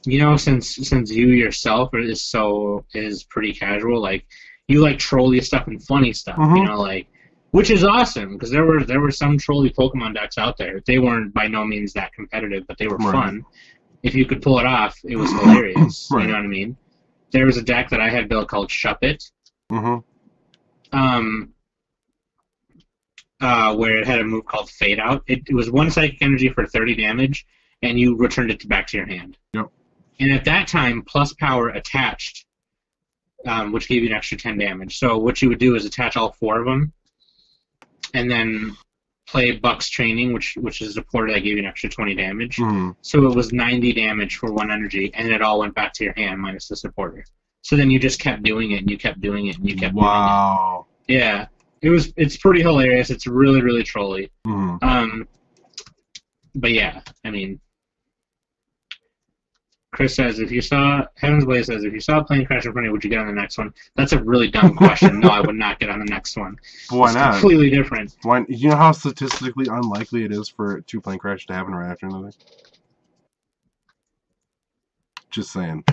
Speaker 1: Since you yourself is pretty casual. You like trolly stuff and funny stuff. Which is awesome because there were some trolly Pokemon decks out there. They weren't by no means that competitive, but they were fun. If you could pull it off, it was hilarious. You know what I mean? There was a deck that I had built called Shuppet. where it had a move called Fade Out. It was 1 psychic energy for 30 damage, and you returned it back to your hand.
Speaker 2: Yep.
Speaker 1: And at that time, plus power attached, which gave you an extra 10 damage. So what you would do is attach all 4 of them, and then play Buck's Training, which is a supporter that gave you an extra 20 damage.
Speaker 2: Mm-hmm.
Speaker 1: So it was 90 damage for 1 energy, and it all went back to your hand minus the supporter. So then you just kept doing it, and you kept doing it, and you kept doing it.
Speaker 2: Wow.
Speaker 1: Yeah. It's pretty hilarious. It's really, really trolly.
Speaker 2: Mm-hmm.
Speaker 1: But yeah, I mean, Chris says, Heaven's Blaze says, if you saw a plane crash in front of you, would you get on the next one? That's a really dumb question. No, I would not get on the next one.
Speaker 2: Why
Speaker 1: it's
Speaker 2: not?
Speaker 1: Completely different.
Speaker 2: Why? You know how statistically unlikely it is for 2 plane crashes to happen right after another? Just saying.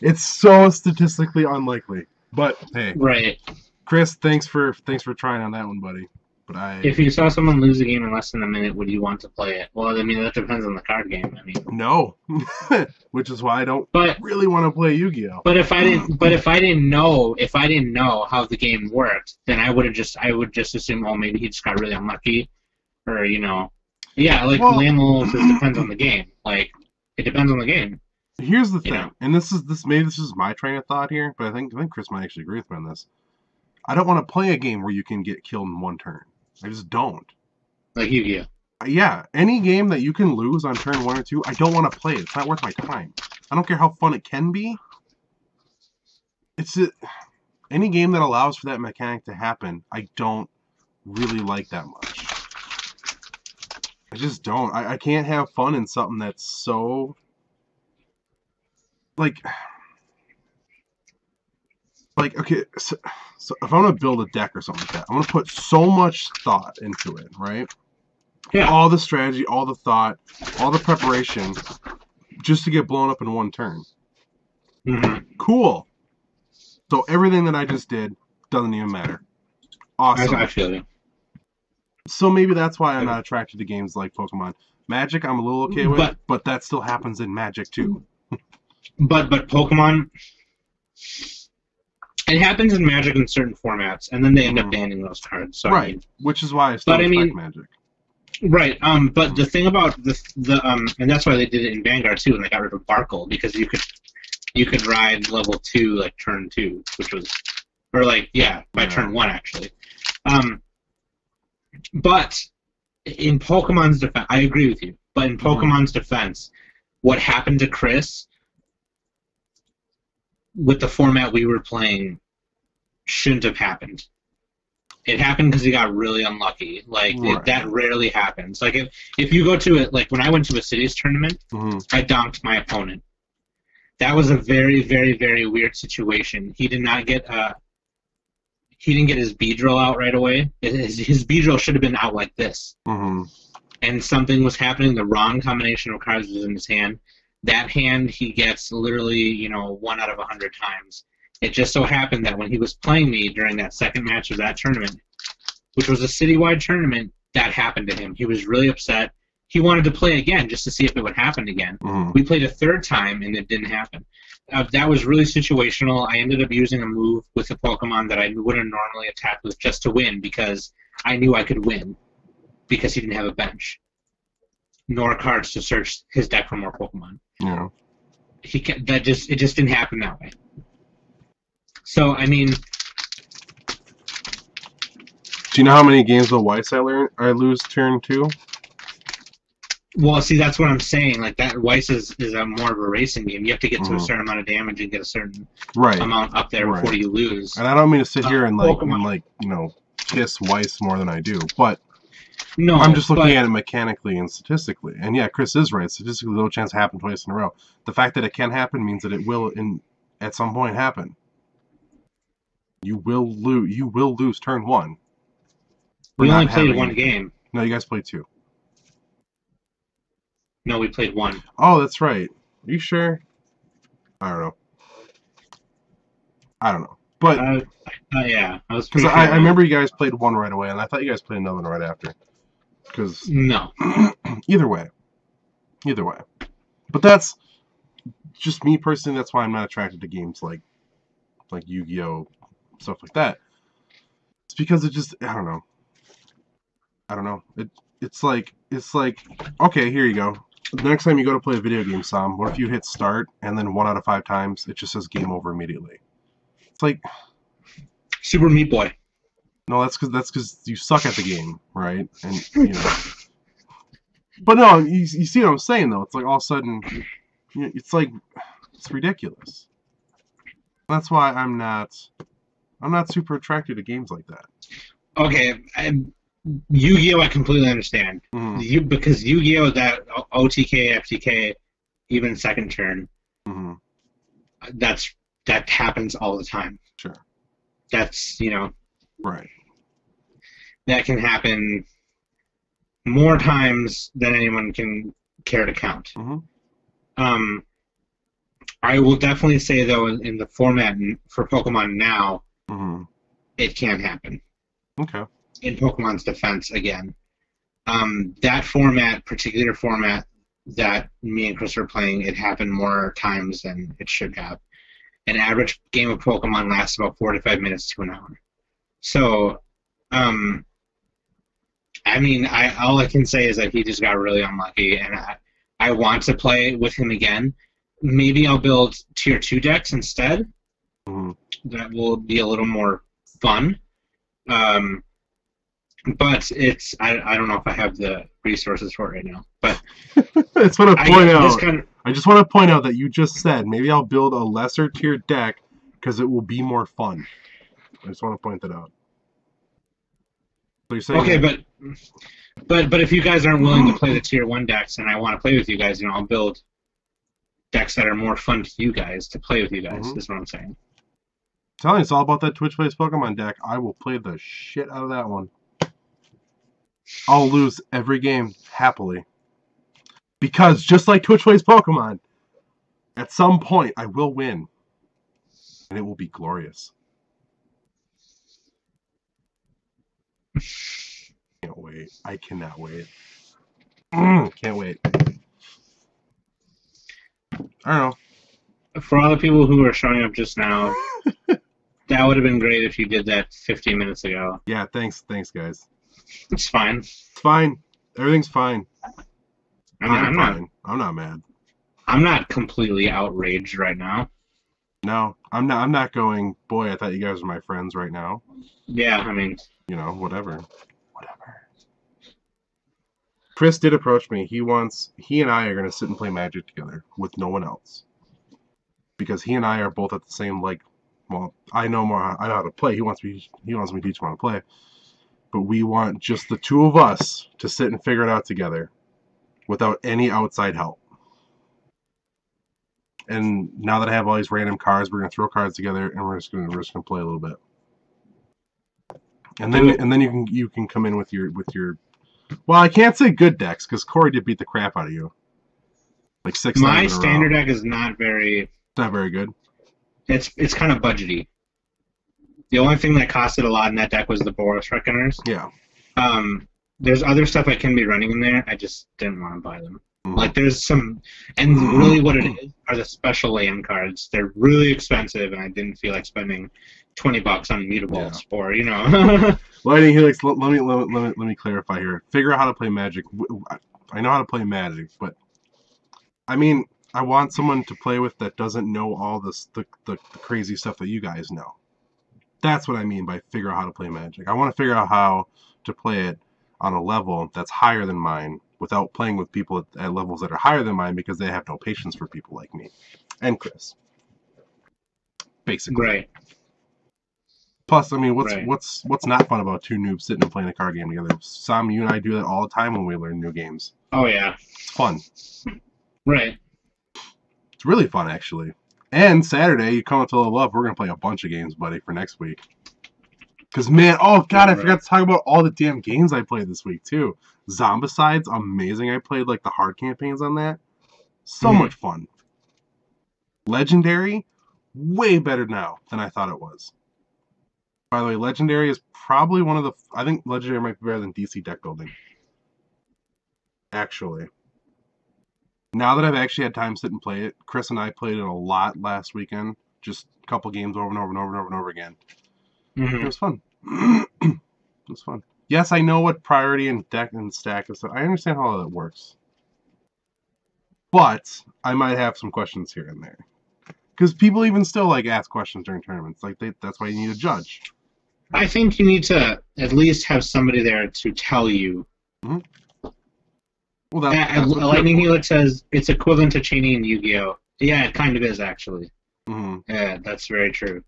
Speaker 2: It's so statistically unlikely. But hey,
Speaker 1: Right.
Speaker 2: Chris, thanks for trying on that one, buddy. But
Speaker 1: if you saw someone lose a game in less than a minute, would you want to play it? Well, I mean, that depends on the card game. I mean,
Speaker 2: no, which is why I don't really want to play Yu-Gi-Oh.
Speaker 1: But if I didn't know how the game worked, then I would just assume, oh, maybe he just got really unlucky, or Land just depends on the game. Like, it depends on the game.
Speaker 2: Here's the thing, and this is my train of thought here, but I think Chris might actually agree with me on this. I don't want to play a game where you can get killed in 1 turn. I just don't.
Speaker 1: Like Yu-Gi-Oh.
Speaker 2: Yeah, any game that you can lose on turn 1 or 2, I don't want to play it. It's not worth my time. I don't care how fun it can be. Any game that allows for that mechanic to happen, I don't really like that much. I just don't. I can't have fun in something that's so... Like, okay, so if I'm going to build a deck or something like that, I'm going to put so much thought into it, right?
Speaker 1: Yeah.
Speaker 2: All the strategy, all the thought, all the preparation, just to get blown up in 1 turn.
Speaker 1: Mm-hmm.
Speaker 2: Cool. So everything that I just did doesn't even matter. Awesome.
Speaker 1: I feel you.
Speaker 2: So maybe that's why I'm not attracted to games like Pokemon. Magic, I'm a little okay with, but that still happens in Magic too.
Speaker 1: But Pokemon... It happens in Magic in certain formats, and then they end up banning those cards. So,
Speaker 2: right, which is why I still respect Magic.
Speaker 1: Right, but the thing about and that's why they did it in Vanguard too, and they got rid of Barkle, because you could ride level 2 like turn 2, which was, or like by turn 1 actually. But in Pokemon's defense, I agree with you. But in Pokemon's defense, what happened to Chris with the format we were playing shouldn't have happened. It happened because he got really unlucky. Like, that rarely happens. Like, if you go to it, like, when I went to a Cities tournament, I donked my opponent. That was a very, very, very weird situation. He did not get, he didn't get his Beedrill out right away. His Beedrill should have been out like this. And something was happening, the wrong combination of cards was in his hand. That hand he gets literally, 1 out of 100 times. It just so happened that when he was playing me during that second match of that tournament, which was a citywide tournament, that happened to him. He was really upset. He wanted to play again just to see if it would happen again. We played a 3rd time, and it didn't happen. That was really situational. I ended up using a move with a Pokemon that I wouldn't normally attack with just to win, because I knew I could win, because he didn't have a bench, nor cards to search his deck for more Pokemon.
Speaker 2: Yeah.
Speaker 1: It just didn't happen that way. So, I mean...
Speaker 2: Do you know how many games of Weiss I lose turn 2?
Speaker 1: Well, see, that's what I'm saying. Like, that Weiss is more of a racing game. You have to get to a certain amount of damage and get a certain amount up there before you lose.
Speaker 2: And I don't mean to sit here and kiss Weiss more than I do, but
Speaker 1: no,
Speaker 2: I'm just looking at it mechanically and statistically. And yeah, Chris is right. Statistically, little chance to happen twice in a row. The fact that it can happen means that it will, at some point, happen. You will lose turn 1.
Speaker 1: We only played 1 game.
Speaker 2: No, you guys played 2.
Speaker 1: No, we played 1.
Speaker 2: Oh, that's right. Are you sure? I don't know. But
Speaker 1: yeah, I was.
Speaker 2: Because I remember you guys played 1 right away, and I thought you guys played another one right after. Because
Speaker 1: no.
Speaker 2: Either way. But that's just me personally. That's why I'm not attracted to games like Yu-Gi-Oh, stuff like that. It's because I don't know. I don't know. It's like okay, here you go. The next time you go to play a video game, Sam, what if you hit start and then 1 out of 5 times it just says game over immediately? It's like
Speaker 1: Super Meat Boy.
Speaker 2: no, that's because you suck at the game, right? And you know. But no, you see what I'm saying though. It's like all of a sudden, it's like it's ridiculous. That's why I'm not super attracted to games like that.
Speaker 1: Okay, Yu-Gi-Oh! I completely understand. Because Yu-Gi-Oh! That OTK, FTK, even second turn, that happens all the time.
Speaker 2: Sure.
Speaker 1: That's
Speaker 2: right.
Speaker 1: That can happen more times than anyone can care to count. I will definitely say though, in the format for Pokemon now, it can happen.
Speaker 2: Okay.
Speaker 1: In Pokemon's defense, again, that particular format that me and Chris are playing, it happened more times than it should have. An average game of Pokemon lasts about 45 minutes to an hour. So, I mean, all I can say is that he just got really unlucky, and I want to play with him again. Maybe I'll build tier 2 decks instead. That will be a little more fun. But I don't know if I have the resources for it right now. But
Speaker 2: I just want to point out. I just want to point out that you just said maybe I'll build a lesser tier deck because it will be more fun. I just want to point that out. So you're saying
Speaker 1: okay, but if you guys aren't willing to play the tier 1 decks, and I want to play with you guys, I'll build decks that are more fun to you guys to play with you guys. Is what I'm saying.
Speaker 2: I'm telling you, it's all about that Twitch Plays Pokemon deck. I will play the shit out of that one. I'll lose every game happily. Because just like Twitch Plays Pokemon, at some point I will win. And it will be glorious. Can't wait. I cannot wait. Can't wait. I don't know.
Speaker 1: For all the people who are showing up just now, that would have been great if you did that 15 minutes ago.
Speaker 2: Yeah, thanks guys.
Speaker 1: It's fine.
Speaker 2: It's fine. Everything's fine.
Speaker 1: I'm
Speaker 2: fine. I'm not mad.
Speaker 1: I'm not completely outraged right now.
Speaker 2: No, I'm not going, boy, I thought you guys were my friends right now.
Speaker 1: Yeah, I mean,
Speaker 2: whatever. Chris did approach me. He and I are going to sit and play Magic together with no one else. Because he and I are both at the same, well, I know how to play. He wants me to teach him how to play. But we want just the two of us to sit and figure it out together without any outside help. And now that I have all these random cards, we're going to throw cards together and we're just going to play a little bit. And then you can come in with your well, I can't say good decks because Corey did beat the crap out of you. Like 6 times in a row.
Speaker 1: My standard deck is not very.
Speaker 2: It's not very good.
Speaker 1: It's kind of budgety. The only thing that costed a lot in that deck was the Boros Reckoners.
Speaker 2: Yeah.
Speaker 1: There's other stuff I can be running in there. I just didn't want to buy them. Like there's some, and really what it is are the special land cards. They're really expensive, and I didn't feel like spending $20 on mutables for
Speaker 2: Lightning Helix. Let me clarify here. Figure out how to play Magic. I know how to play Magic, but I mean, I want someone to play with that doesn't know all the crazy stuff that you guys know. That's what I mean by figure out how to play Magic. I want to figure out how to play it on a level that's higher than mine without playing with people at levels that are higher than mine because they have no patience for people like me and Chris. Basically.
Speaker 1: Right.
Speaker 2: Plus, I mean, what's not fun about two noobs sitting and playing a card game together? Sam, you and I do that all the time when we learn new games.
Speaker 1: Oh, yeah.
Speaker 2: It's fun.
Speaker 1: Right.
Speaker 2: It's really fun, actually. And Saturday, you come up to Level Up, we're going to play a bunch of games, buddy, for next week. Because, man, oh, God, I forgot to talk about all the damn games I played this week, too. Zombicide's amazing. I played, the hard campaigns on that. So much fun. Legendary, way better now than I thought it was. By the way, Legendary is probably one of the... I think Legendary might be better than DC deck building. Actually. Now that I've actually had time to sit and play it, Chris and I played it a lot last weekend. Just a couple games over and over and over and over and over again. It was fun. It was fun. Yes, I know what priority and deck and stack is. So I understand how that works. But I might have some questions here and there. Because people even still like ask questions during tournaments. Like that's why you need a judge.
Speaker 1: I think you need to at least have somebody there to tell you.
Speaker 2: Mm-hmm. Well, that's
Speaker 1: Lightning Helix says it's equivalent to chaining in Yu-Gi-Oh! Yeah, it kind of is actually.
Speaker 2: Mm-hmm.
Speaker 1: Yeah, that's very true.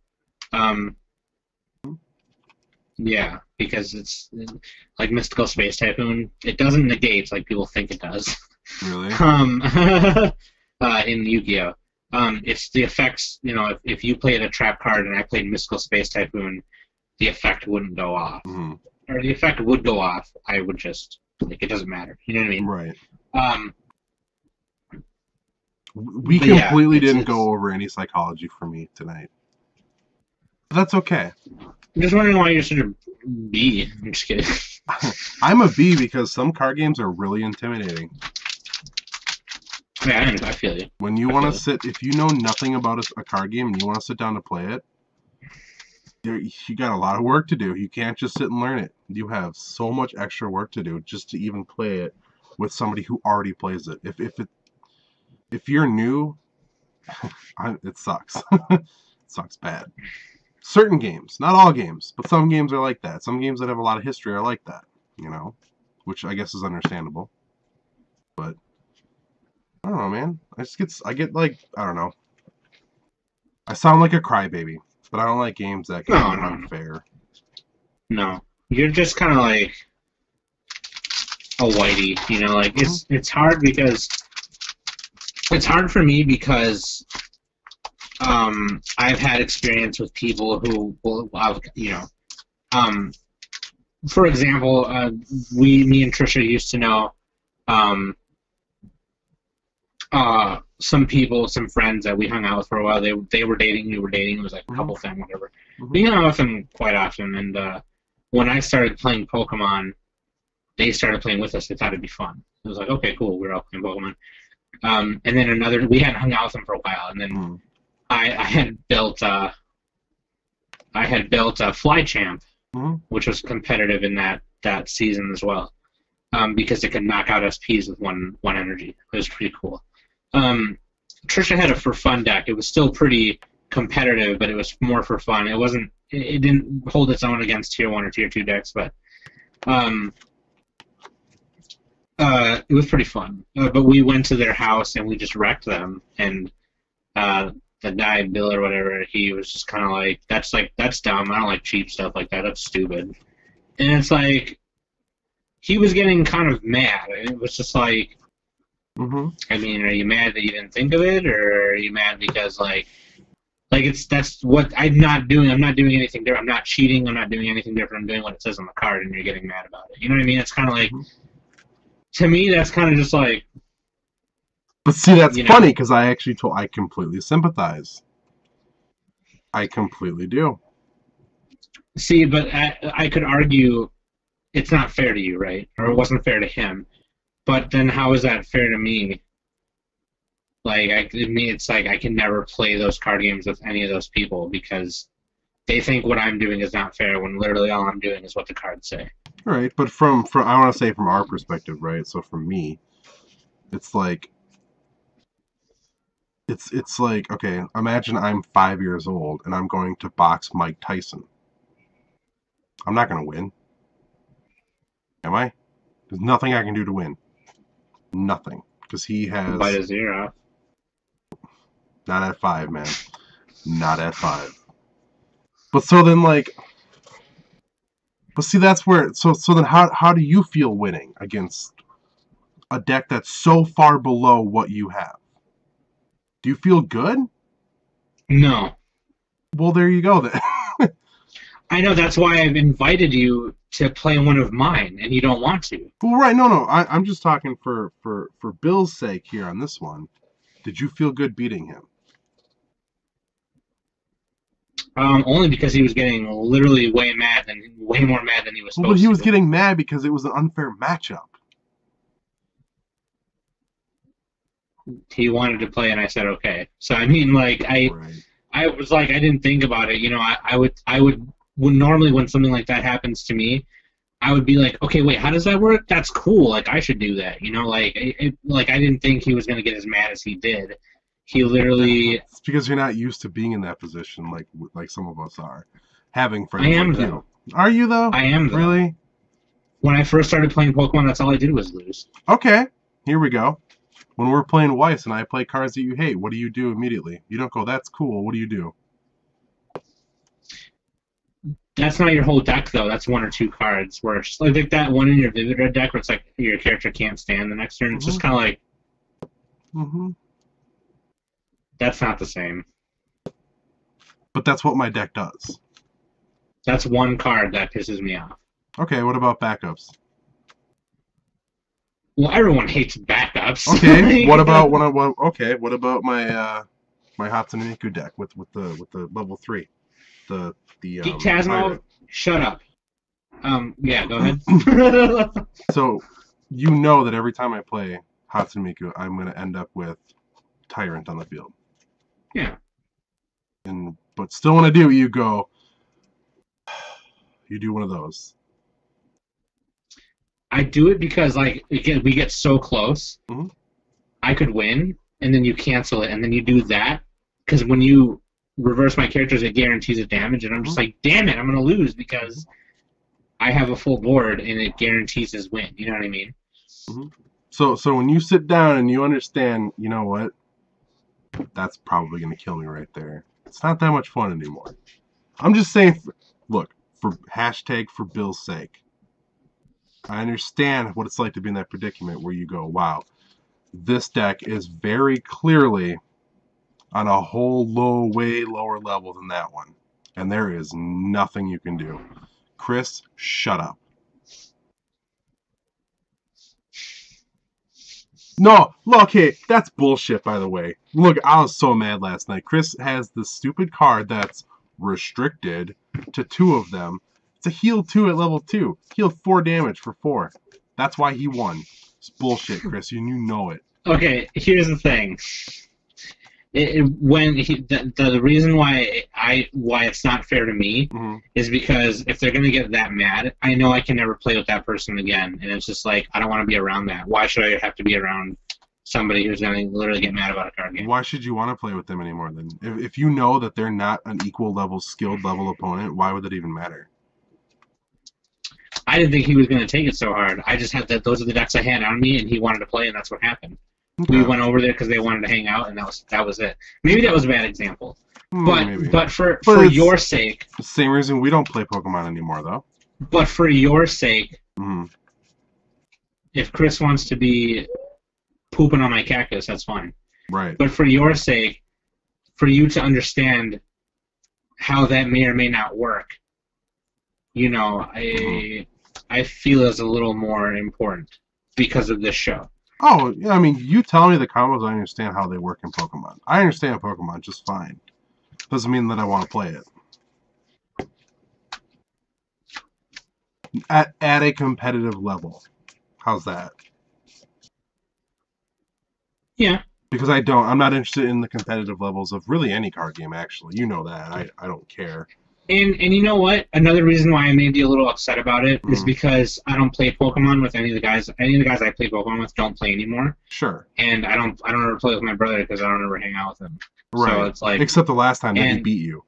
Speaker 1: Yeah, because it's like Mystical Space Typhoon. It doesn't negate like people think it does.
Speaker 2: Really?
Speaker 1: In Yu-Gi-Oh! It's the effects. You know, if you played a trap card and I played Mystical Space Typhoon, the effect wouldn't go off, or the effect would go off. I would just like it doesn't matter. You know what I mean?
Speaker 2: Right. We completely didn't go over any psychology for me tonight. But that's okay.
Speaker 1: I'm just wondering why you're such a B. I'm just kidding.
Speaker 2: I'm a B because some card games are really intimidating.
Speaker 1: Yeah, I feel you.
Speaker 2: When you want to sit, if you know nothing about a card game and you want to sit down to play it, you got a lot of work to do. You can't just sit and learn it. You have so much extra work to do just to even play it with somebody who already plays it. If you're new, it sucks. It sucks bad. Certain games, not all games, but some games are like that. Some games that have a lot of history are like that, you know, which I guess is understandable. But I don't know, man. I get like, I don't know. I sound like a crybaby, but I don't like games that get unfair.
Speaker 1: No, you're just kind of like a whitey, you know. Like it's hard because it's hard for me because I've had experience with people who will, you know, for example, me and Trisha used to know some people, some friends that we hung out with for a while. They were dating, we were dating. It was like a couple thing, whatever. We hung out with them quite often, and when I started playing Pokemon, they started playing with us. They thought it'd be fun. It was like, okay, cool, we're all playing Pokemon. And then we hadn't hung out with them for a while, and then I had built a Fly Champ, which was competitive in that season as well, because it could knock out SPs with one energy. It was pretty cool. Trisha had a for fun deck. It was still pretty competitive, but it was more for fun. It didn't hold its own against tier 1 or tier 2 decks, but it was pretty fun. But we went to their house and we just wrecked them, and the guy, Bill or whatever, he was just kind of like, that's dumb. I don't like cheap stuff like that. That's stupid. And it's like, he was getting kind of mad. It was just like, I mean, are you mad that you didn't think of it, or are you mad because that's what I'm not doing. I'm not doing anything different. I'm not cheating. I'm not doing anything different. I'm doing what it says on the card, and you're getting mad about it. You know what I mean? It's kind of like, to me, that's kind of just like.
Speaker 2: But see, that's funny because I completely sympathize. I completely do.
Speaker 1: See, but I could argue it's not fair to you, right? Or it wasn't fair to him. But then how is that fair to me? Like, to me, it's like I can never play those card games with any of those people because they think what I'm doing is not fair when literally all I'm doing is what the cards say.
Speaker 2: Right, but from I want to say from our perspective, right? So for me, it's like it's like, okay, imagine I'm 5 years old and I'm going to box Mike Tyson. I'm not going to win. Am I? There's nothing I can do to win. Nothing. Because he has...
Speaker 1: Bite his ear off.
Speaker 2: Not at 5, man. Not at 5. But so then, like... But see, that's where... So then how do you feel winning against a deck that's so far below what you have? Do you feel good?
Speaker 1: No.
Speaker 2: Well, there you go then.
Speaker 1: I know, that's why I've invited you to play one of mine, and you don't want to.
Speaker 2: Well, right, no. I'm just talking for Bill's sake here on this one. Did you feel good beating him?
Speaker 1: Only because he was getting literally way more mad than he was supposed to.
Speaker 2: But he was getting mad because it was an unfair matchup.
Speaker 1: He wanted to play, and I said okay. So I mean, like I was like, I didn't think about it. You know, I would normally when something like that happens to me, I would be like, okay, wait, how does that work? That's cool. Like I should do that. You know, like like I didn't think he was gonna get as mad as he did. He literally,
Speaker 2: It's because you're not used to being in that position, like some of us are, having
Speaker 1: I
Speaker 2: friends
Speaker 1: am
Speaker 2: like
Speaker 1: though.
Speaker 2: you. Are you though?
Speaker 1: I am though.
Speaker 2: Really?
Speaker 1: When I first started playing Pokemon, that's all I did was lose.
Speaker 2: Okay, here we go. When we're playing Weiss and I play cards that you hate, what do you do immediately? You don't go, that's cool. What do you do?
Speaker 1: That's not your whole deck though. That's one or two cards. Where it's like that one in your Vivid Red deck, where it's like your character can't stand the next turn. It's just kind of like
Speaker 2: Mm-hmm.
Speaker 1: that's not the same.
Speaker 2: But that's what my deck does.
Speaker 1: That's one card that pisses me off.
Speaker 2: Okay, what about backups?
Speaker 1: Well, everyone hates backups.
Speaker 2: Okay, what about what about my my Hatsune Miku deck with the level 3, the
Speaker 1: Geek Tasmo,
Speaker 2: pirate.
Speaker 1: shut up. Yeah, go ahead.
Speaker 2: So you know that every time I play Hatsune Miku, I'm gonna end up with Tyrant on the field.
Speaker 1: Yeah.
Speaker 2: But still, when I do, you go. You do one of those.
Speaker 1: I do it because like we get so close.
Speaker 2: Mm-hmm.
Speaker 1: I could win, and then you cancel it, and then you do that because when you reverse my characters, it guarantees a damage, and I'm just like, damn it, I'm gonna lose because I have a full board and it guarantees his win. You know what I mean?
Speaker 2: Mm-hmm. So when you sit down and you understand, you know what, that's probably gonna kill me right there. It's not that much fun anymore. I'm just saying, look, for Bill's sake. I understand what it's like to be in that predicament where you go, wow, this deck is very clearly on a whole way lower level than that one. And there is nothing you can do. Chris, shut up. No, okay, that's bullshit, by the way. Look, I was so mad last night. Chris has this stupid card that's restricted to 2 of them. It's a heal 2 at level 2. Heal 4 damage for 4. That's why he won. It's bullshit, Chris. You know it.
Speaker 1: Okay, here's the thing. The reason why it's not fair to me is because if they're gonna get that mad, I know I can never play with that person again, and it's just like I don't want to be around that. Why should I have to be around somebody who's gonna literally get mad about a card game?
Speaker 2: Why should you want to play with them anymore then? If you know that they're not an equal level, skilled level opponent, why would it even matter?
Speaker 1: I didn't think he was gonna take it so hard. I just had that those are the decks I had on me, and he wanted to play, and that's what happened. Okay. We went over there because they wanted to hang out, and that was it. Maybe that was a bad example, but for your sake,
Speaker 2: the same reason we don't play Pokemon anymore, though.
Speaker 1: But for your sake, if Chris wants to be pooping on my cactus, that's fine.
Speaker 2: Right.
Speaker 1: But for your sake, for you to understand how that may or may not work, you know, I feel is a little more important because of this show.
Speaker 2: Oh, yeah, I mean, you tell me the combos, I understand how they work in Pokemon. I understand Pokemon just fine. Doesn't mean that I want to play it. At a competitive level. How's that?
Speaker 1: Yeah.
Speaker 2: Because I'm not interested in the competitive levels of really any card game, actually. You know that. I don't care.
Speaker 1: And you know what? Another reason why I may be a little upset about it is because I don't play Pokemon with any of the guys. Any of the guys I play Pokemon with don't play anymore.
Speaker 2: Sure.
Speaker 1: And I don't ever play with my brother because I don't ever hang out with him.
Speaker 2: Right.
Speaker 1: So it's like,
Speaker 2: except the last time that he beat you.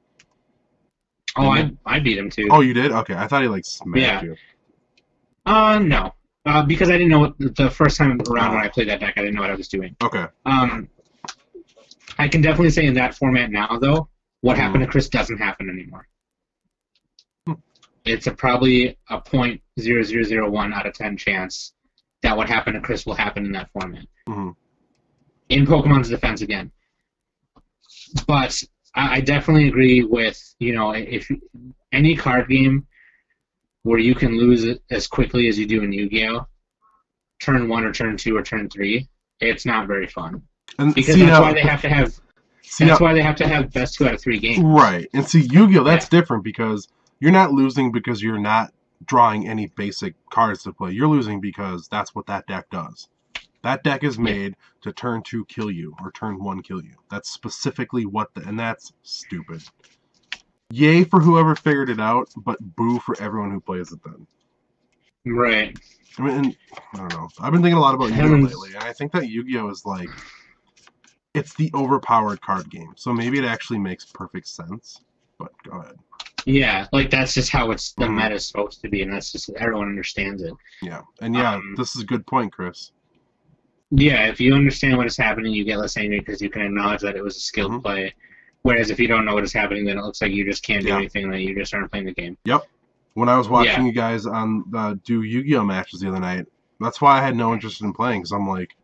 Speaker 1: Oh, I beat him too.
Speaker 2: Oh, you did? Okay, I thought he like smacked you.
Speaker 1: No. Because I didn't know what the first time around when I played that deck, I didn't know what I was doing.
Speaker 2: Okay.
Speaker 1: I can definitely say in that format now, though, what happened to Chris doesn't happen anymore. It's probably a 0.0001 out of 10 chance that what happened to Chris will happen in that format. In Pokemon's defense again. But I definitely agree with, you know, if any card game where you can lose it as quickly as you do in Yu-Gi-Oh! Turn 1 or turn 2 or turn 3, it's not very fun. And because that's why they have to have why they have to have best 2 out of 3 games.
Speaker 2: Right. And see, Yu-Gi-Oh! That's different because you're not losing because you're not drawing any basic cards to play. You're losing because that's what that deck does. That deck is made to turn 2 kill you or turn 1 kill you. That's specifically and that's stupid. Yay for whoever figured it out, but boo for everyone who plays it then.
Speaker 1: Right.
Speaker 2: I mean, and, I don't know. I've been thinking a lot about Yu-Gi-Oh
Speaker 1: Heavens.
Speaker 2: lately, and I think that Yu-Gi-Oh is like, it's the overpowered card game. So maybe it actually makes perfect sense. But go ahead.
Speaker 1: Yeah, like that's just how it's the
Speaker 2: Mhm.
Speaker 1: meta's supposed to be, and that's just everyone understands it.
Speaker 2: Yeah, and yeah,
Speaker 1: Um,
Speaker 2: this is a good point, Chris.
Speaker 1: Yeah, if you understand what is happening, you get less angry because you can acknowledge that it was a skilled
Speaker 2: Mhm.
Speaker 1: play. Whereas if you don't know what is happening, then it looks like you just can't do
Speaker 2: Yeah.
Speaker 1: anything, and that you just aren't playing the game.
Speaker 2: Yep. When I was watching
Speaker 1: Yeah.
Speaker 2: you guys on do Yu-Gi-Oh matches the other night, that's why I had no interest in playing, because I'm like,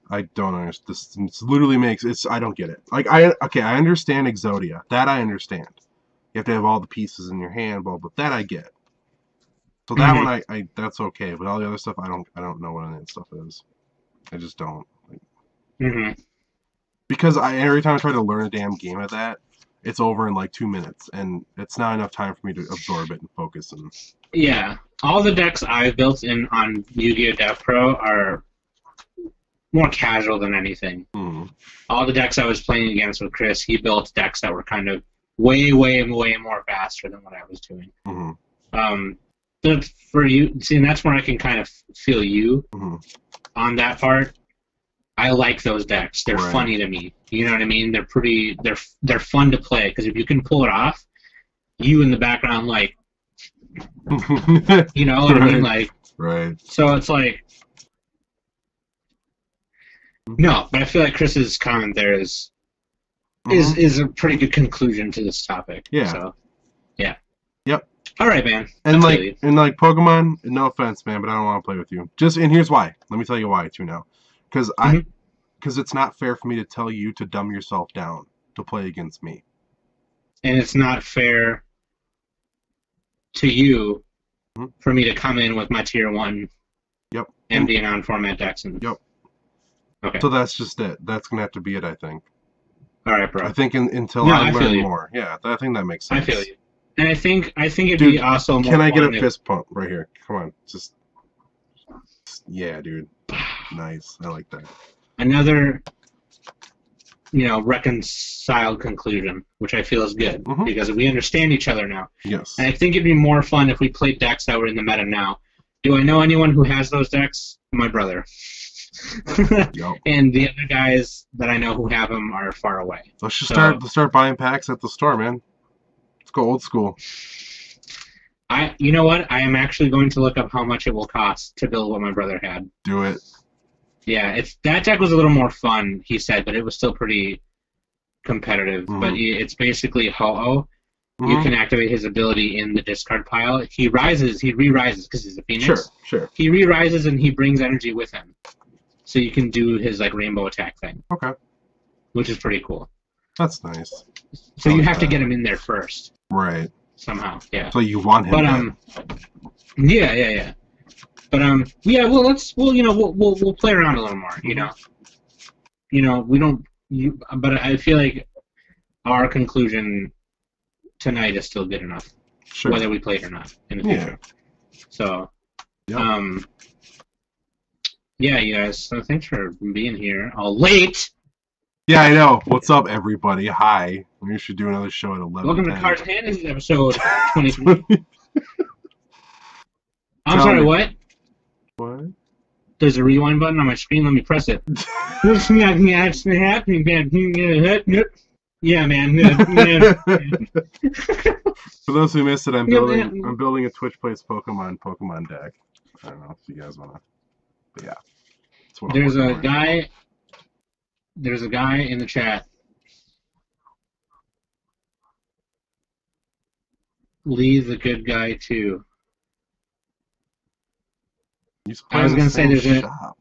Speaker 2: I don't understand. This literally makes it's. I don't get it. Like I understand Exodia. That I understand. You have to have all the pieces in your hand, but that I get. So that
Speaker 1: Mhm.
Speaker 2: one I that's okay, but all the other stuff I don't know what any of that stuff is. I just don't. Like,
Speaker 1: hmm
Speaker 2: because every time I try to learn a damn game of that, it's over in like 2 minutes, and it's not enough time for me to absorb it and focus. And
Speaker 1: Yeah. All the decks I've built in on Yu-Gi-Oh! Dev Pro are more casual than anything.
Speaker 2: mhm.
Speaker 1: All the decks I was playing against with Chris, he built decks that were kind of way, way, way more faster than what I was doing.
Speaker 2: Mhm.
Speaker 1: But for you, see, and that's where I can kind of feel you
Speaker 2: Mhm.
Speaker 1: on that part. I like those decks. They're
Speaker 2: Right.
Speaker 1: funny to me. You know what I mean? They're pretty. They're fun to play because if you can pull it off, you in the background like, you know what I mean? Like,
Speaker 2: Right.
Speaker 1: so it's like, no. But I feel like Chris's comment there is a pretty good conclusion to this topic.
Speaker 2: Yeah.
Speaker 1: So, yeah.
Speaker 2: Yep.
Speaker 1: All right, man.
Speaker 2: And
Speaker 1: I feel
Speaker 2: like
Speaker 1: you.
Speaker 2: Pokemon, no offense, man, but I don't want to play with you. And here's why. Let me tell you why too now. Because
Speaker 1: Mhm.
Speaker 2: it's not fair for me to tell you to dumb yourself down to play against me.
Speaker 1: And it's not fair to you
Speaker 2: Mhm.
Speaker 1: for me to come in with my tier 1
Speaker 2: Yep.
Speaker 1: MD and on-format decks. And,
Speaker 2: Yep.
Speaker 1: Okay.
Speaker 2: So that's just it. That's gonna have to be it, I think.
Speaker 1: All right, bro.
Speaker 2: I think until
Speaker 1: No,
Speaker 2: I
Speaker 1: I feel
Speaker 2: learn
Speaker 1: you.
Speaker 2: more. Yeah, I think that makes sense.
Speaker 1: I feel you. And I think it'd
Speaker 2: Dude,
Speaker 1: be also more
Speaker 2: Can I get a
Speaker 1: fun if-
Speaker 2: fist pump right here? Come on, just yeah, dude. Nice. I like that.
Speaker 1: another, reconciled conclusion, which I feel is good
Speaker 2: Mhm.
Speaker 1: because we understand each other now.
Speaker 2: Yes.
Speaker 1: And I think it'd be more fun if we played decks that were in the meta now. Do I know anyone who has those decks? My brother.
Speaker 2: Yep.
Speaker 1: And the other guys that I know who have them are far away.
Speaker 2: Let's just
Speaker 1: So-
Speaker 2: start buying packs at the store, man. Let's go old school.
Speaker 1: You know what? I am actually going to look up how much it will cost to build what my brother had.
Speaker 2: Do it.
Speaker 1: Yeah, that deck was a little more fun, he said, but it was still pretty competitive.
Speaker 2: Mhm.
Speaker 1: But it's basically Ho-Oh. You
Speaker 2: Mhm.
Speaker 1: can activate his ability in the discard pile. He re-rises because he's a phoenix.
Speaker 2: Sure.
Speaker 1: He re-rises and he brings energy with him. So you can do his rainbow attack thing,
Speaker 2: Okay.
Speaker 1: which is pretty cool.
Speaker 2: That's nice.
Speaker 1: So you
Speaker 2: like
Speaker 1: have to
Speaker 2: that.
Speaker 1: get him in there first,
Speaker 2: Right.
Speaker 1: somehow. Yeah.
Speaker 2: So you want him
Speaker 1: But
Speaker 2: dead.
Speaker 1: yeah. But yeah. Well, we'll play around a little more. We don't. But I feel like our conclusion tonight is still good enough,
Speaker 2: Sure.
Speaker 1: whether we play it or not in the
Speaker 2: Yeah.
Speaker 1: future. So,
Speaker 2: Yep.
Speaker 1: yeah, you guys. So thanks for being here all late.
Speaker 2: Yeah, I know. What's up, everybody? Hi. We should do another show at 11.
Speaker 1: Welcome to Cards and Hands, episode 23. I'm
Speaker 2: Tell
Speaker 1: sorry.
Speaker 2: me.
Speaker 1: What?
Speaker 2: What?
Speaker 1: There's a rewind button on my screen. Let me press it. Yeah, man.
Speaker 2: For those who missed it, I'm
Speaker 1: Yeah,
Speaker 2: building
Speaker 1: man.
Speaker 2: I'm building a Twitch Plays Pokemon deck. I don't know if you guys wanna, but yeah. That's what I'm
Speaker 1: There's a
Speaker 2: working on.
Speaker 1: guy. There's a guy in the chat. Lee's a good guy too.
Speaker 2: He's
Speaker 1: I was
Speaker 2: playing the
Speaker 1: gonna say
Speaker 2: same
Speaker 1: there's
Speaker 2: shop.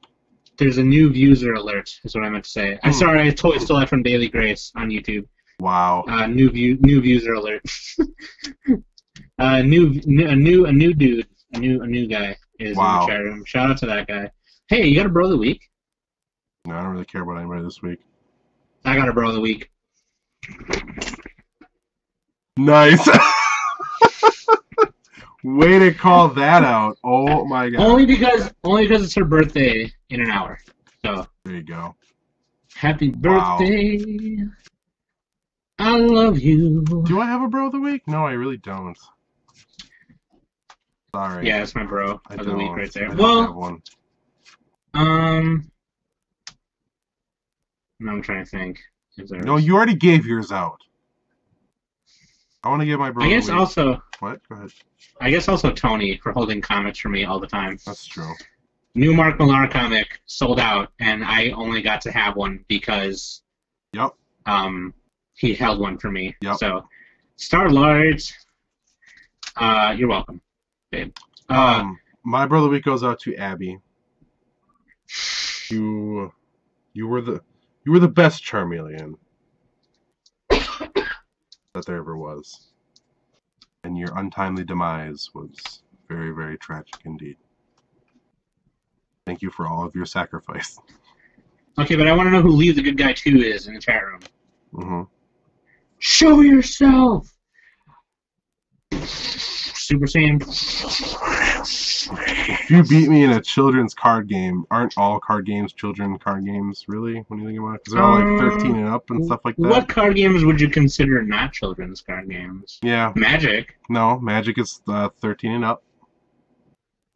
Speaker 1: There's a new user alert. Is what I meant to say. I'm
Speaker 2: Hmm.
Speaker 1: sorry, I totally stole that from Daily Grace on YouTube.
Speaker 2: Wow.
Speaker 1: New user alert. A new dude, a new guy is
Speaker 2: Wow.
Speaker 1: in the chat room. Shout out to that guy. Hey, you got a bro of the week?
Speaker 2: No, I don't really care about anybody this week.
Speaker 1: I got a bro of the week.
Speaker 2: Nice. Way to call that out. Oh my god.
Speaker 1: Only because it's her birthday in an hour. So
Speaker 2: There you go.
Speaker 1: happy
Speaker 2: Wow.
Speaker 1: birthday. I love you.
Speaker 2: Do I have a bro of the week? No, I really don't. Sorry.
Speaker 1: Yeah, that's my bro
Speaker 2: I
Speaker 1: of the week right there.
Speaker 2: I don't
Speaker 1: Well,
Speaker 2: have one.
Speaker 1: no, I'm trying to think.
Speaker 2: No, you already gave yours out. I want to give my bro.
Speaker 1: I guess
Speaker 2: the week.
Speaker 1: also.
Speaker 2: What? Go ahead.
Speaker 1: I guess also Tony for holding comics for me all the time.
Speaker 2: That's true.
Speaker 1: New Mark Millar comic sold out, and I only got to have one because.
Speaker 2: Yep.
Speaker 1: He held one for me.
Speaker 2: Yep.
Speaker 1: So, Star-Lord. You're welcome, babe.
Speaker 2: My brother of the week goes out to Abby. You were the best Charmeleon that there ever was, and your untimely demise was very, very tragic indeed. Thank you for all of your sacrifice.
Speaker 1: Okay, but I want to know who Lee the Good Guy 2 is in the chat room.
Speaker 2: Mm-hmm.
Speaker 1: Show yourself! Super Saiyan.
Speaker 2: If you beat me in a children's card game, aren't all card games children card games, really, when you think about it? Because they're all like 13 and up and stuff like that.
Speaker 1: What card games would you consider not children's card games?
Speaker 2: Yeah.
Speaker 1: Magic.
Speaker 2: No, Magic is 13 and up.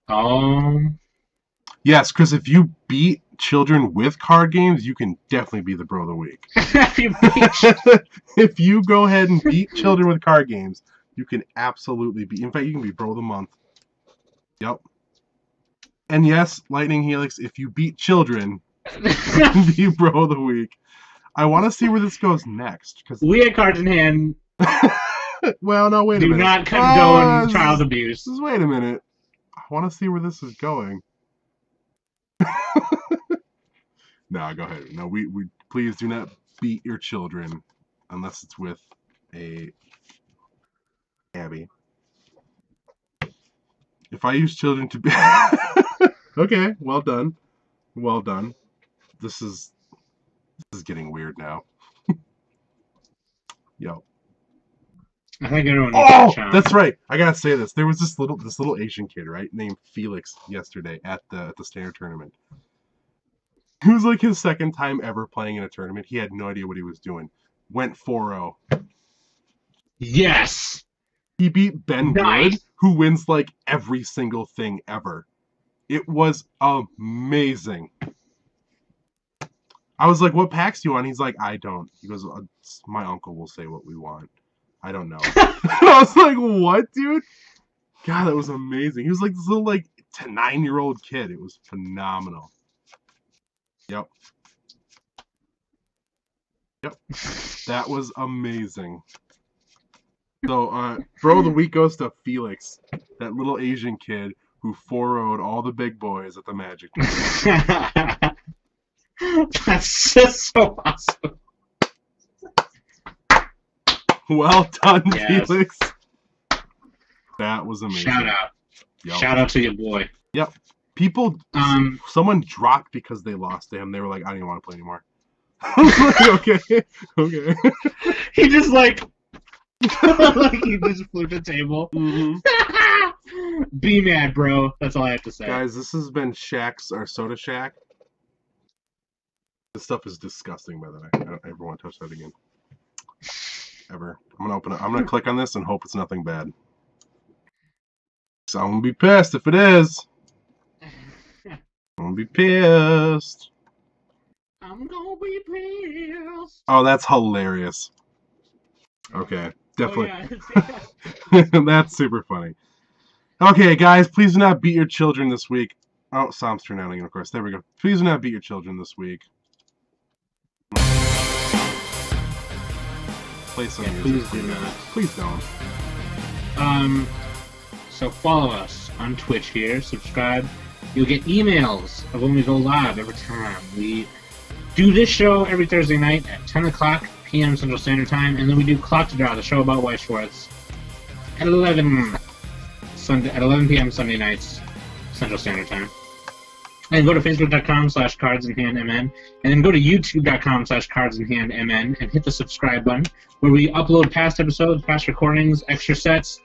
Speaker 1: Oh.
Speaker 2: Yes, because if you beat children with card games, you can definitely be the bro of the week. If you go ahead and beat children with card games, you can absolutely be. In fact, you can be bro of the month. Yep. And yes, Lightning Helix, if you beat children, you can be bro of the week. I want to see where this goes next. Cause...
Speaker 1: We at Cards in Hand
Speaker 2: well, no, wait a minute.
Speaker 1: do not condone child abuse.
Speaker 2: Wait a minute. I want to see where this is going. No, go ahead. No, we please do not beat your children unless it's with a Abby. If I use children to be okay, well done. Well done. This is getting weird now. Yo.
Speaker 1: I think everyone needs to
Speaker 2: that's right. I gotta say this. There was this little Asian kid, right, named Felix yesterday at the Standard Tournament. It was like his second time ever playing in a tournament. He had no idea what he was doing. Went 4-0.
Speaker 1: Yes.
Speaker 2: He beat Ben
Speaker 1: Nice.
Speaker 2: Wood, who wins like every single thing ever. It was amazing. I was like, "What packs do you want?" He's like, "I don't." He goes, "My uncle will say what we want. I don't know." I was like, "What, dude?" God, that was amazing. He was like this little 9-year-old kid. It was phenomenal. Yep. That was amazing. So, bro of the week goes to Felix, that little Asian kid who 4-0'd all the big boys at the Magic tournament.
Speaker 1: That's just so awesome.
Speaker 2: Well done,
Speaker 1: Yes.
Speaker 2: Felix. That was amazing.
Speaker 1: Shout out.
Speaker 2: Yep.
Speaker 1: Shout out to your boy.
Speaker 2: Yep. People, someone dropped because they lost to him. They were like, "I don't even want to play anymore." I was like, okay.
Speaker 1: He just like he just flew the table.
Speaker 2: Mm-hmm.
Speaker 1: Be mad, bro. That's all I have to say.
Speaker 2: Guys, this has been Soda Shack. This stuff is disgusting, by the way. I don't ever want to touch that again. Ever. I'm gonna open it. I'm gonna click on this and hope it's nothing bad. So I'm gonna be pissed if it is. I'm gonna be pissed.
Speaker 1: I'm gonna be pissed.
Speaker 2: Oh, that's hilarious. Okay, definitely.
Speaker 1: Oh, yeah.
Speaker 2: That's super funny. Okay, guys, please do not beat your children this week. Oh, Psalm's turn on again, of course. There we go. Please do not beat your children this week. Play some music.
Speaker 1: Please do not.
Speaker 2: Please don't.
Speaker 1: So follow us on Twitch here. Subscribe. You'll get emails of when we go live every time. We do this show every Thursday night at 10 o'clock p.m. Central Standard Time, and then we do Clock to Draw, the show about Weiss Schwartz, at 11 p.m. Sunday nights Central Standard Time. And go to facebook.com/cardsinhandmn, and then go to youtube.com/cardsinhandmn and hit the subscribe button, where we upload past episodes, past recordings, extra sets,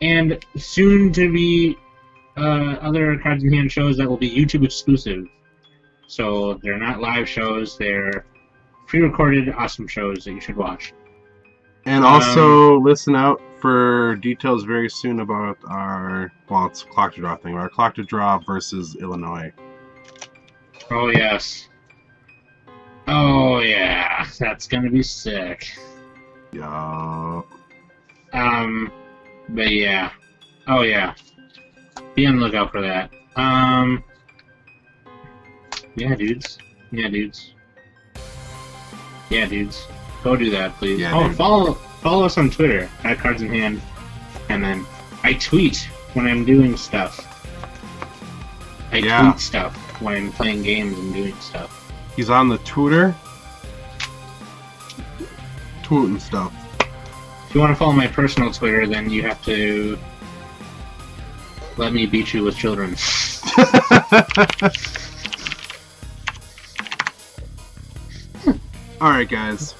Speaker 1: and soon to be other Cards in Hand shows that will be YouTube exclusive. So they're not live shows, they're pre-recorded awesome shows that you should watch.
Speaker 2: And also listen out for details very soon about our, well, it's Clock to Draw thing, our Clock to Draw versus Illinois.
Speaker 1: Oh, yes. Oh, yeah. That's gonna be sick.
Speaker 2: Yeah.
Speaker 1: But yeah. Oh, yeah. Be on the lookout for that. Yeah, dudes. Yeah, dudes. Yeah, dudes. Go do that, please.
Speaker 2: Yeah,
Speaker 1: oh,
Speaker 2: dude.
Speaker 1: follow us on Twitter at Cards in Hand, and then I tweet when I'm doing stuff. I tweet stuff when I'm playing games and doing stuff.
Speaker 2: He's on the Twitter. Tweeting stuff.
Speaker 1: If you want to follow my personal Twitter, then you have to let me beat you with children.
Speaker 2: Alright, guys.